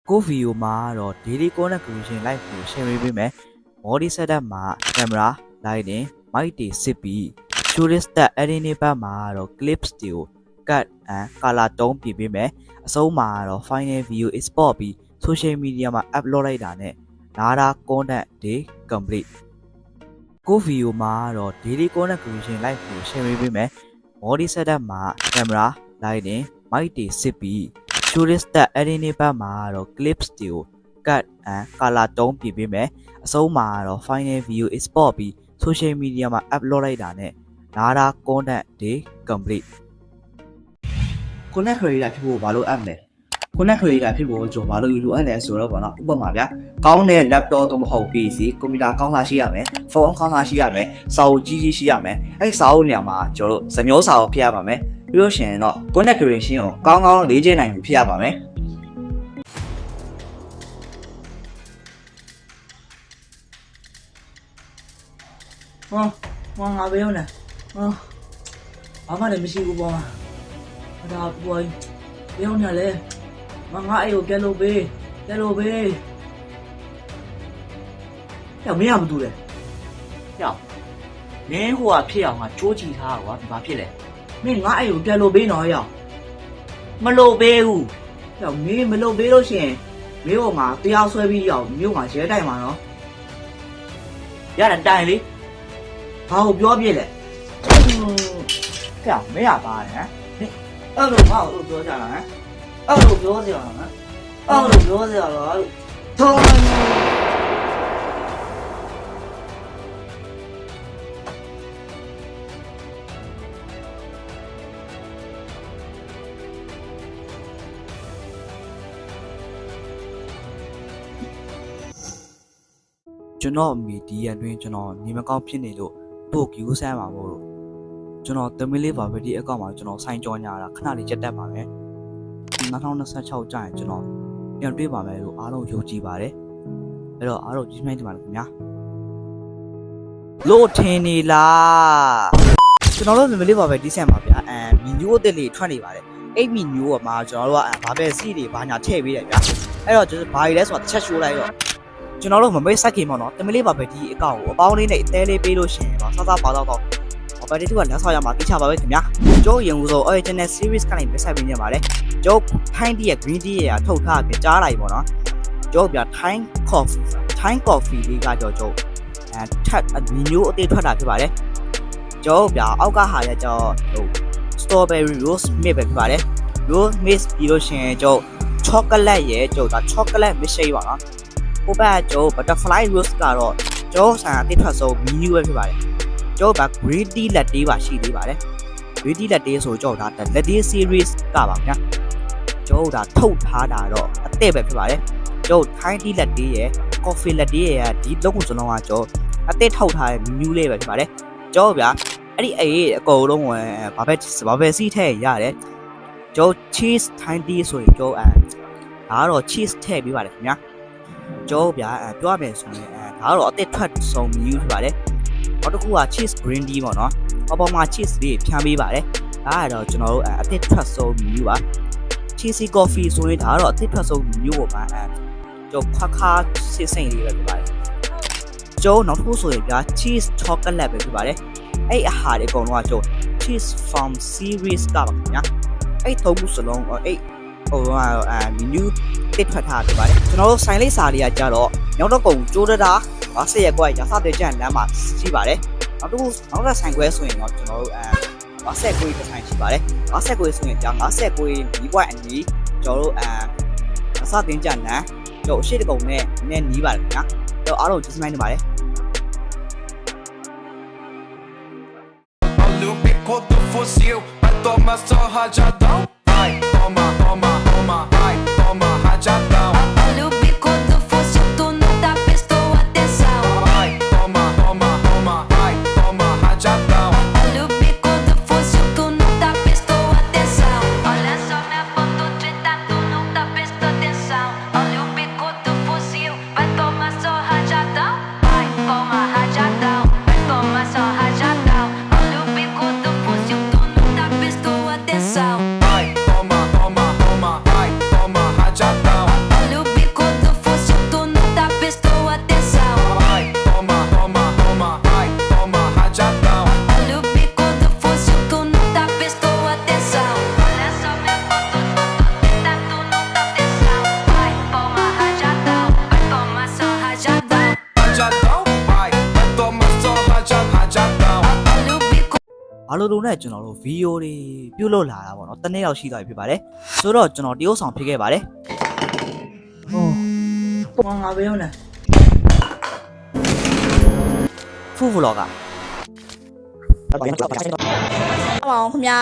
ကိုဗီဒီယိုမှာတော့ daily content creation live ကို share ပေးမယ် body setup မှာ camera lighting mic တွေစစ်ပြီး tourist editing ဘက်မှာတော့ clips တွေကို cut and color တုံးပြင်ပေးမယ်အဆုံးမှာတော့ final video export ပြီး social media မှာ upload လိုက်တာနဲ့လာတာ content တွေ complete ကိုဗီဒီယိုမှာတော့ daily content creation live ကို share ပေးမယ် body setup မှာ camera lighting mic တွေစစ်ပြီး tourist editing ဘက်မှာတော့ clips တွေကို cut and color တုံးပြင်ပေးမယ်အဆုံးမှာတော့ final video export ပြီး social media မှာ upload လိုက်တာနဲ့လာတာ content တွေ complete content creator ဖြစ်ဖို့ဘာလို့အပ်လဲ content creator ဖြစ်ဖို့ကျွန်တော်ဘာလို့လိုအပ်လဲဆိုတော့ပေါ့နော်ဥပမာဗျာကောင်းတဲ့ laptop တော့မဟုတ် PC ကွန်ပျူတာကောင်းတာရှိရမယ်ဖုန်းကောင်းတာရှိရမယ်စာအုပ်ကြီးကြီးရှိရမယ်အဲ့စာအုပ်နေရာမှာကျွန်တော်တို့ဇမျိုးစာအုပ်ဖြစ်ရပါမယ်ပြီးလို့ရှိရင်တော့ content creation ကိုကောင်းကောင်းလေ့ကျင့်နိုင်ဖြစ်ရပါမယ်ဟော ငါပဲရောနဲ့ဘာမှလည်းမရှိဘူးပေါ့မှာဒါပွားဘယ်ရောက်နေလဲငါအဲ့ကိုကဲလို့ပေးရောက်မင်းရမတူလဲရောက်မင်းဟိုကဖြစ်အောင်ငါကြိုးချီထားကွာဘာဖြစ်လဲမင်းငါအဲ့ကိုကဲလို့ပေးနော်ရောက်မလို့ပေးဘူးရောက်မင်းမလို့ပေးလို့ရှိရင်မင်းကငါတရားဆွဲပြီးရောက်မြို့မှာရဲတိုင်မှာနော်ရတယ်တိုင်လေဘာကိုပြောပြလဲကြောက်မရပါနဲ့အဲ့လိုငါ့ကိုပြောကြတာဟမ်အဲ့လိုပြောစရာလားအဲ့လိုပြောစရာလားထုံးကျွန်တော်အမိဒီရအတွင်းကျွန်တော်နေမကောင်းဖြစ်နေလို့ပို့ကူးဆန်းပါမို့လို့ကျွန်တော်သမီးလေးပါပဲဒီအကောင့်မှာကျွန်တော်စိုင်းကြောညာတာခဏလေးရက်တက်ပါမယ်2026ကျရင်ကျွန်တော်ပြန်တွေ့ပါမယ်လို့အားလုံးယုံကြည်ပါတယ်အဲ့တော့အားလုံးကြီးမှန်းတင်ပါလို့ခင်ဗျာလို့ထင်နေလားကျွန်တော်တို့သမီးလေးပါပဲဒီဆန်ပါဗျာမီနူးအစ်စ်လေးထွက်နေပါတယ်အဲ့မီနူးကမှာကျွန်တော်တို့ကဘာပဲစီတွေဘာညာထည့်ပေးတယ်ဗျာအဲ့တော့ကျွန်တော်ဘာကြီးလဲဆိုတာတစ်ချက်ရှိုးလိုက်တော့ကျွန်တော်တို့မမေ့ဆက်ခင်ပေါ့နော်တမလေးပါပဲဒီအကောင့်ကိုအပေါင်းလေးနဲ့အသေးလေးပေးလို့ရှင်ပါစပါတော့ဘာပဲဒီကလက်ဆောက်ရမှာတိချပါပဲခင်ဗျာကျိုးရင်ဦးဆုံး original series ကနေပြဆက်ပေးနေပါတယ်ကျိုး Thai tea ရဲ့ green tea ရဲ့ထုတ်ထားကြကြားလိုက်ပေါ့နော်ကျိုးပြ Thai coffee လေးကကျိုးထပ်အမျိုးအသေးထွက်တာဖြစ်ပါတယ်ကျိုးပြအောက်ကဟာရဲ့ကျိုး strawberry rose milk ပဲဖြစ်ပါတယ် rose milk ပြီးလို့ရှင်ကျိုး chocolate ရဲ့ကျိုးဒါ chocolate milkshake ပါနော်ဟိုဘက်ကျိုး butterfly rose ကတော့ကျိုးဆိုင်အသေးထွက်ဆုံး menu ပဲဖြစ်ပါတယ်ကျိုးဘာ green tea latte ပါရှိသေးပါတယ် green tea latte ဆိုကျိုးဒါ latte series ကပါဗျာကျိုးဒါထုတ်ထားတာတော့အသစ်ပဲဖြစ်ပါတယ်ကျိုး Thai tea latte ရဲ့ coffee latte ရဲ့ဒီလုံးကိုစလုံးကကျိုးအသစ်ထုတ်ထားတဲ့ menu လေးပဲဖြစ်ပါတယ်ကျိုးဗျာအဲ့ဒီအေးအကုန်လုံးဘာပဲစီးထည့်ရတယ်ကျိုး cheese Thai tea ဆိုရင်ကျိုးဒါကတော့ cheese ထည့်ပေးပါတယ်ခင်ဗျာကျိုးဗျာပြောရမယ်ဆိုရင်ဒါကတော့အသစ်ထွက်ဆုံး menu ဖြစ်ပါတယ်နောက်တစ်ခုက cheese green tea ပေါ့နော်အပေါ်မှာ cheese လေးဖြန်းပေးပါတယ်ဒါကတော့ကျွန်တော်တို့အသစ်ထွက်ဆုံး menu ပါ cheesy coffee ဆိုရင်ဒါကတော့အသစ်ထွက်ဆုံး menu ပေါ့ဗျာကျိုးခါစစ်စိမ့်လေးပဲဖြစ်ပါတယ်ကျိုးနောက်တစ်ခုဆိုရင်ဗျာ cheese chocolate ပဲဖြစ်ပါတယ်အဲ့အဟာတွေအကုန်လုံးကကျိုး cheese from series ကပါခင်ဗျာအဲ့သုံးခုစလုံးအဲ့ဟိုကmenu တစ်ထွက်ထားတယ်ပါတယ်ကျွန်တော်တို့ဆိုင်လေးစာလေးကကြတော့ညောင်းတော့ကုံကျိုးတာဘာဆက်ရက်ကွက်ရစတဲ့ကြံလမ်းမှာရှိပါတယ်နောက်တစ်ခုနောက်တစ်ဆိုင်ခွဲဆိုရင်တော့ကျွန်တော်တို့ဘာဆက်ကွေးတစ်ဆိုင်ရှိပါတယ်ဘာဆက်ကွေးဆိုရင်ကြာဘာဆက်ကွေးဒီကွက်အနီးကျွန်တော်တို့အစတင်ကြလမ်းကျွန်တော်ရှေ့တကုံနဲ့နီးပါတယ်ခင်ဗျာကျွန်တော်အားလုံးကျေးဇူးတင်ပါတယ်Toma só rajadão, ai, toma, ai, toma rajadão. Olha o bico do fuzil, tu não tá prestou atenção. Ai, toma, ai, toma rajadão. Olha o bico do fuzil, tu não tá prestou atenção. Olha só minha foto de tatu, não tá prestou atenção. Olha o bico do fuzil, vai tomar só rajadão. Vai, toma rajadão, vai tomar só rajadão. Olha o bico do fuzil, tu não tá prestou atenção. Ai, toma, ai, toma rajadão. Olha o bico do fuzil, tu não tá prestou atenção. Ai, toma, ai, toma rajadão. Olha o bico do fuzil, tu não tá prestou atenção. Olha só minha foto, tu não tá atenção. Vai, toma rajadão, vai tomar só rajadão. Rajadão, ai, vai tomar só rajadão. Olha o bico အားလုံးနဲ့ကျွန်တော်တို့ဗီဒီယိုတွေပြုတ်လို့လာတာပေါ့နော်တနေ့လောက်ရှိသွားပြီဖြစ်ပါတယ်ဆိုတော့ကျွန်တော်တရုတ်ဆောင်ဖြစ်ခဲ့ပါတယ်ဟိုငါပဲရောနဲ့ဖူဗလော့က အောင်ခင်ဗျာ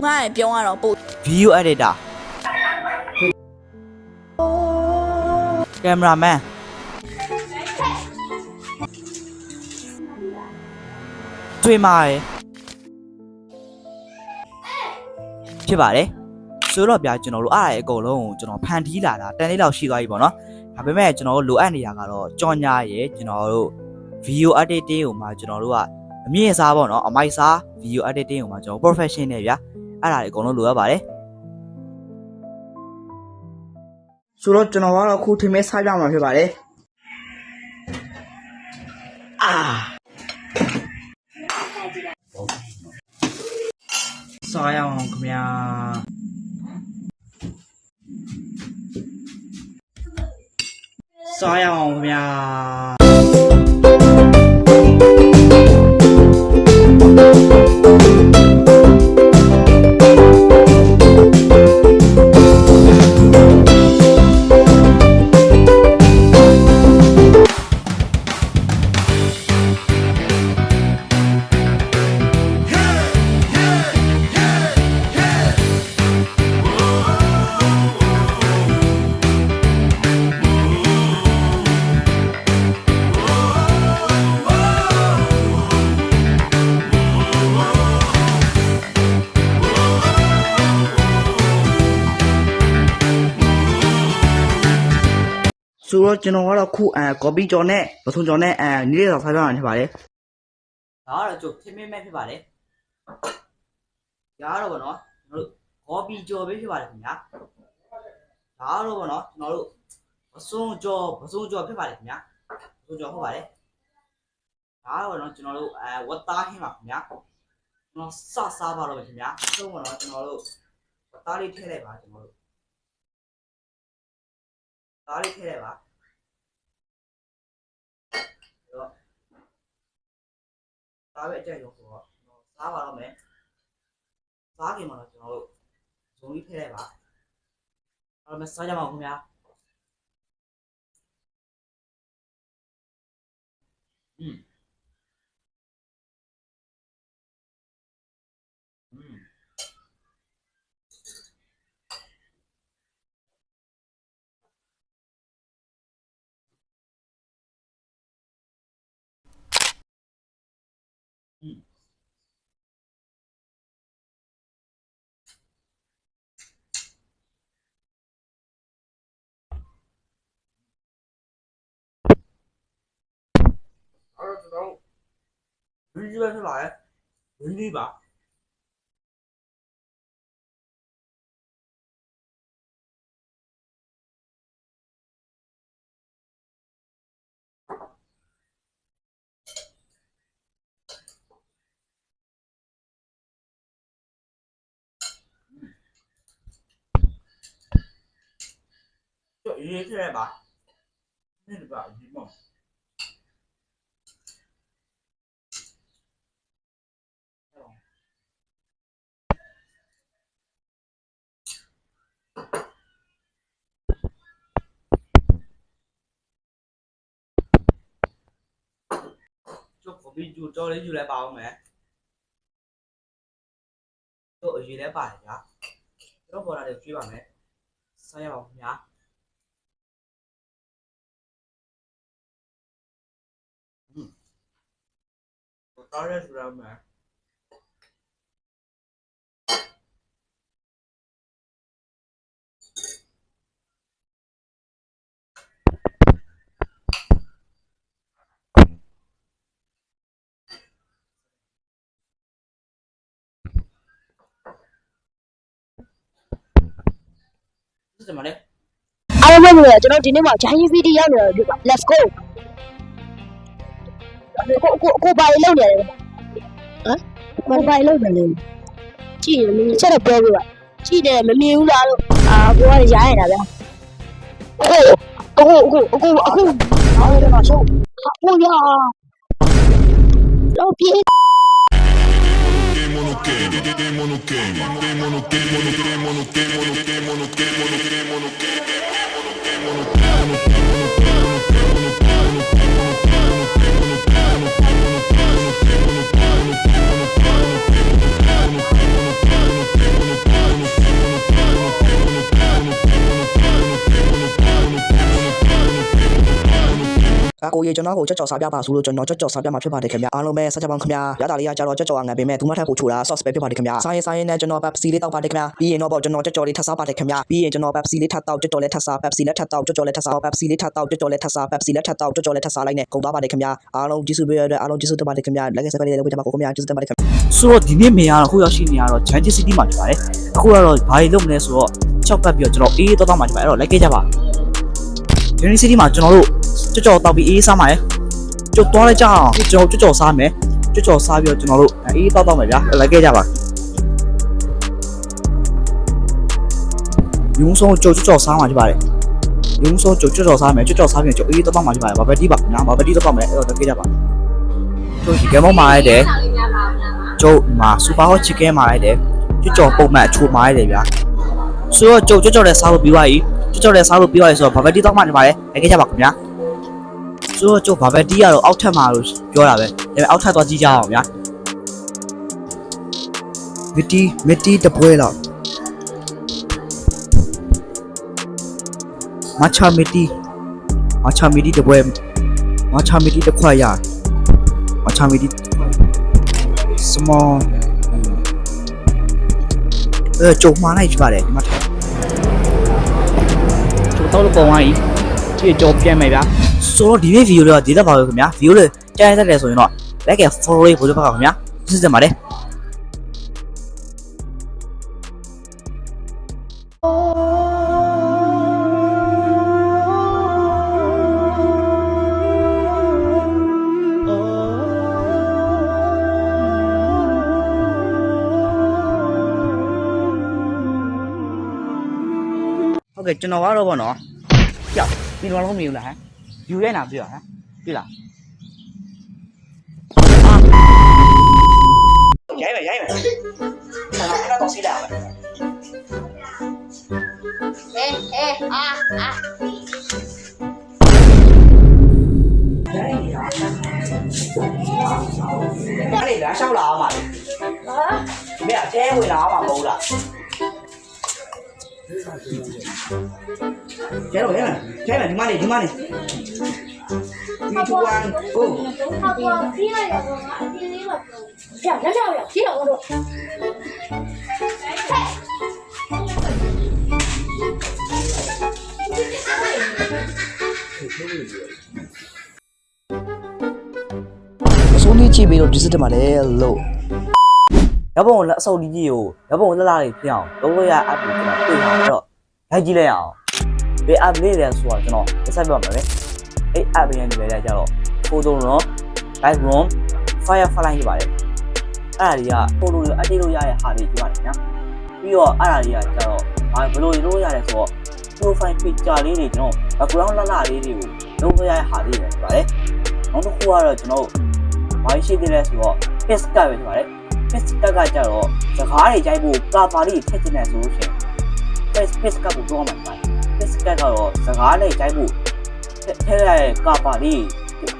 ငါ့ပြောရတော့ပို့ ဗီဒီယို editor ကင်မရာမန်တွေ့မှာဖြစ်ပါတယ်ဆိုတော့ဗျာကျွန်တော်တို့အားရအကုန်လုံးကိုကျွန်တော်ဖန်တီးလာတာတန်လေးလောက်ရှိသွားပြီပေါ့နော်ဒါပေမဲ့ကျွန်တော်တို့လိုအပ်နေတာကတော့ကြော်ညာရဲ့ကျွန်တော်တို့ video editing ကိုမှကျွန်တော်တို့က အမြင့်စားပေါ့နော်အမိုက်စား video editing ကိုမှကျွန်တော် professional ဗျာအဲ့ဒါတွေအကုန်လုံးလိုအပ်ပါတယ်ဆိုတော့ကျွန်တော်ကတော့ခုထင်မဲ့စားပြမှာဖြစ်ပါတယ်စားရအောင်ခင်ဗျာစားရအောင်ခင်ဗျာဆိုတော့ကျွန်တော်ကတော့ခုcopy ကြော်နဲ့ပထုံကြော်နဲ့နီးလေးဆောင်စားပြမှာဖြစ်ပါတယ်ဒါကတော့ကျုပ်ထင်းမင်းမဲ့ဖြစ်ပါတယ်ဒါကတော့ဗောနော်ကျွန်တော်တို့ copy ကြော်ပဲဖြစ်ပါတယ်ခင်ဗျာဒါကတော့ဗောနော်ကျွန်တော်တို့ပစုံကြော်ဖြစ်ပါတယ်ခင်ဗျာပစုံကြော်ဟုတ်ပါတယ်ဒါကတော့ဗောနော်ကျွန်တော်တို့ဝတ်သားဟင်းပါခင်ဗျာကျွန်တော်စားပါတော့ခင်ဗျာဆုံးဗောနော်ကျွန်တော်တို့ဝတ်သားလေးထည့်လိုက်ပါကျွန်တော်တို့ဒါလေးထည့်လိုက်ပါဒါပဲအကြိုက်ဆုံးဆိုတော့စားပါတော့မယ်စားခင်မှာတော့ကျွန်တော်တို့ဇုံလေးထည့်လိုက်ပါအဲ့တော့စားကြပါဦးခင်ဗျာအဲ့တော့ကျွန်တော်ဗီဒီယိုပဲဖြစ်ပါတယ်ဗီဒီယိုပါရေးထည့်ပါนี่ดีกว่าဒီမောကျုပ်ကိုဗီဒီယိုကြော်လေးယူလိုက်ပါအောင်မယ်တို့အရေးလဲပါတယ်ဗျာကျွန်တော်ပေါ်လာတယ်ကြွေးပါမယ်ဆက်ရအောင်ခင်ဗျာတော်ရဲဆိုရမယ်ဒီမှာလေအားလုံးပဲကျွန်တော်ဒီနေ့မှာဂျိုင်းဗီဒီယိုရောက်နေတယ်ပြပါ let's go ကိုဘာလုပ်နေလဲဟမ်ဘာလုပ်နေလဲကြည့်နေချက်တော့ပြောပြပါကြည့်တယ်မမြင်ဘူးလားလို့ကိုကရိုင်းနေတာဗျာအခုအားရမှာရှုပ်ဟိုရတော့ပြေး ကိုကြီးကျွန်တော်ကိုကြောက်စားပြပါဆိုလို့ကျွန်တော်ကြောက်စားပြမှာဖြစ်ပါတယ်ခင်ဗျာအားလုံးပဲဆက်ကြပါခင်ဗျာရတာလေးကကြတော့ကြောက်ငန်ပေမဲ့သူမထက်ကိုချိုတာ sauce ပဲဖြစ်ပါတယ်ခင်ဗျာဆိုင်ရင်နဲ့ကျွန်တော် Pepsi လေးတောက်ပါတယ်ခင်ဗျာပြီးရင်တော့ပေါ့ကျွန်တော်ကြောက်လေးထပ်စားပါတယ်ခင်ဗျာပြီးရင်ကျွန်တော် Pepsi လေးထပ်တောက်ကြောက်လေးထပ်စား Pepsi လေးထပ်တောက်ကြောက်လေးထပ်စား Pepsi လေးထပ်တောက်ကြောက်လေးထပ်စား Pepsi လေးထပ်တောက်ကြောက်လေးထပ်စားလိုက်နဲ့ကုန်သွားပါတယ်ခင်ဗျာအားလုံးကျေးဇူးပေးရတဲ့အားလုံးကျေးဇူးတင်ပါတယ်ခင်ဗျာလက်ကစပယ်လေးလုပ်ပေးကြပါခင်ဗျာကျေးဇူးတင်ပါတယ်ခင်ဗျာဆိုတော့ဒီနေ့မင်းကတော့ခုရောက်ရှိနေရတော့ Giant City မှာဖြစ်ပါတယ်အခုကတော့ဘာတွေလုပ်မလဲဆိုတော့6ပတ်ပြီးတော့ကျွန်တော်အေးတော့မှာဖြစ်ပါတယ်အဲ့တော့လိုက်ခဲ့ကြပါ Giant City မှာကျွန်တော်တို့ကြောက်တောက်ပြီးအေးစားမှာလေကြောက်သွားလိုက်ကြအောင်ကျွန်တော်ကြောက်စားမယ်ကြောက်စားပြီးတော့ကျွန်တော်တို့အေးတောက်မယ်ဗျာလိုက်ခဲ့ကြပါရုံးဆုံးကြောက်စားမှာဖြစ်ပါတယ်ရုံးဆုံးကြောက်စားမယ်ကြောက်စားပြီးကြောက်အေးတောက်မှာဖြစ်ပါတယ်ဘာပဲတီးပါခင်ဗျာဘာပဲတီးတော့မယ်အဲ့တော့လိုက်ခဲ့ကြပါတို့ဒီကမောမှာရတယ်ကျုပ်မှာ super hot chicken မှာရတယ်ကြော်ပုံမှန်အချိုမှာရတယ်ဗျာဆိုတော့ကြော်တဲ့စားလို့ပြီးသွားပြီကြော်တဲ့စားလို့ပြီးသွားပြီဆိုတော့ဘာပဲတီးတော့မှနေပါလေလိုက်ခဲ့ကြပါခင်ဗျာဆိုတော့ကြော်ဘာပဲတီးရတော့အောက်ထက်မှာလို့ပြောတာပဲဒါပေမဲ့အောက်ထက်သွားကြည့်ကြအောင်ဗျာမတီတပွဲလောက်မချာမီတီတပွဲမချာမီတီတစ်ခွက်ရမချာမီတီsmall ကြုံမှားလိုက်ဖြစ်ပါတယ်ဒီမှာတော့လို့ပုံသွားပြီဒီကြောပြန်မယ်ဗျာဆိုတော့ဒီနေ့ဗီဒီယိုလေးကဒီတက်ပါပဲခင်ဗျာဗီဒီယိုလေးကြားရတဲ့တယ်ဆိုရင်တော့ like and follow လေးပို့လို့ပါခင်ဗျာစစ်စစ်ပါတယ်ဟုတ်ကဲ့ကျွန်တော်ကတော့ဗောနော်ကြောက်ဒီလိုလုံးမယူလားဟမ်ယူရဲနာပြရဟမ်ပြလားရိုက်မယ်ကျွန်တော်တော့စီးလာမယ်အဲ့ဒါရှောက်လာအောင်ပါလေဟာမင်းအကျဲဝင်လာအောင်ပါမဟုတ်လားကျဲတော့ဒီမနေ3 2 1 go 好不皮了呀，我皮了。漂亮，皮了我都。 အစိုးရကြည့်ပြီးတော့ဒီစစ်တက်မှာလေလို့ရပုံလက်အစုပ်ကြီးကိုရပုံလှလှလေးဖြစ်အောင်လုံးလို့ရ app ကိုကျွန်တော်တွေ့ထားတော့လိုက်ကြည့်လိုက်အောင်ဘယ် app လေးလဲဆိုတော့ကျွန်တော်တစ်ဆက်ပြပါမယ်အဲ့ app ရင်းနေလဲကြတော့ photo room live room firefly ဖြစ်ပါတယ်အဲ့ဒါတွေက photo တွေအတိတ်လို့ရတဲ့ဟာတွေဖြစ်ပါတယ်ညာပြီးတော့အဲ့ဒါတွေကကြတော့ဘာဘယ်လိုလုပ်ရလဲဆိုတော့ profile picture လေးတွေကျွန်တော် background လှလှလေးတွေကိုလုပ်လို့ရတဲ့ဟာတွေပဲဖြစ်ပါတယ်နောက်တစ်ခုကတော့ကျွန်တော်ဘာရှိသေးလဲဆိုတော့ face card ပဲဖြစ်ပါတယ်face card ကကြတော့စကားတွေကြိုက်ဖို့ကာပါလေးထည့်ချင်တယ်ဆိုလို့ရှိရင် face card ကိုပြောမှာပါတယ် face card ကတော့စကားတွေကြိုက်ဖို့ထည့်ရတဲ့ကာပါလေး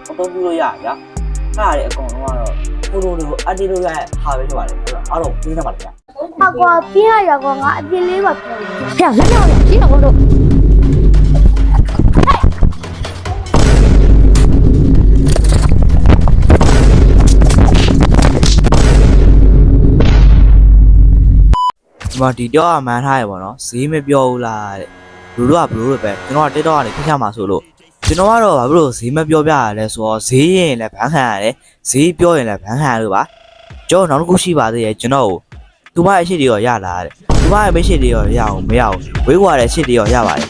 အသုံးပြုလို့ရဗျာအဲ့ဒါတွေအကုန်လုံးကတော့ဖိုတိုတွေကိုအတိလို့ရတဲ့ဟာပဲဖြစ်ပါတယ်အားလုံးသိနေပါလားဗျာ 好过皮了呀，我皮了我。漂亮，皮了我都。 ဒီမှာဒီတော့အမှန်ထားရပါတော့ဈေးမပြောဘူးလားတဲ့လူတို့ကဘလို့ပဲကျွန်တော်ကတက်တော့ကနေခက်ခါမှာဆိုလို့ကျွန်တော်ကတော့ဘာလို့ဈေးမပြောပြရလဲဆိုတော့ဈေးရင်လည်းဘန်းခံရတယ်ဈေးပြောရင်လည်းဘန်းခံရလို့ပါကျွန်တော်နောက်တစ်ခုရှိပါသေးတယ်ကျွန်တော်ကိုသူမရဲ့ရှစ်တွေရောရလာတဲ့သူမရဲ့မရှိတွေရောရအောင်မရအောင်ဝေးကွာတဲ့ရှစ်တွေရောရပါတယ်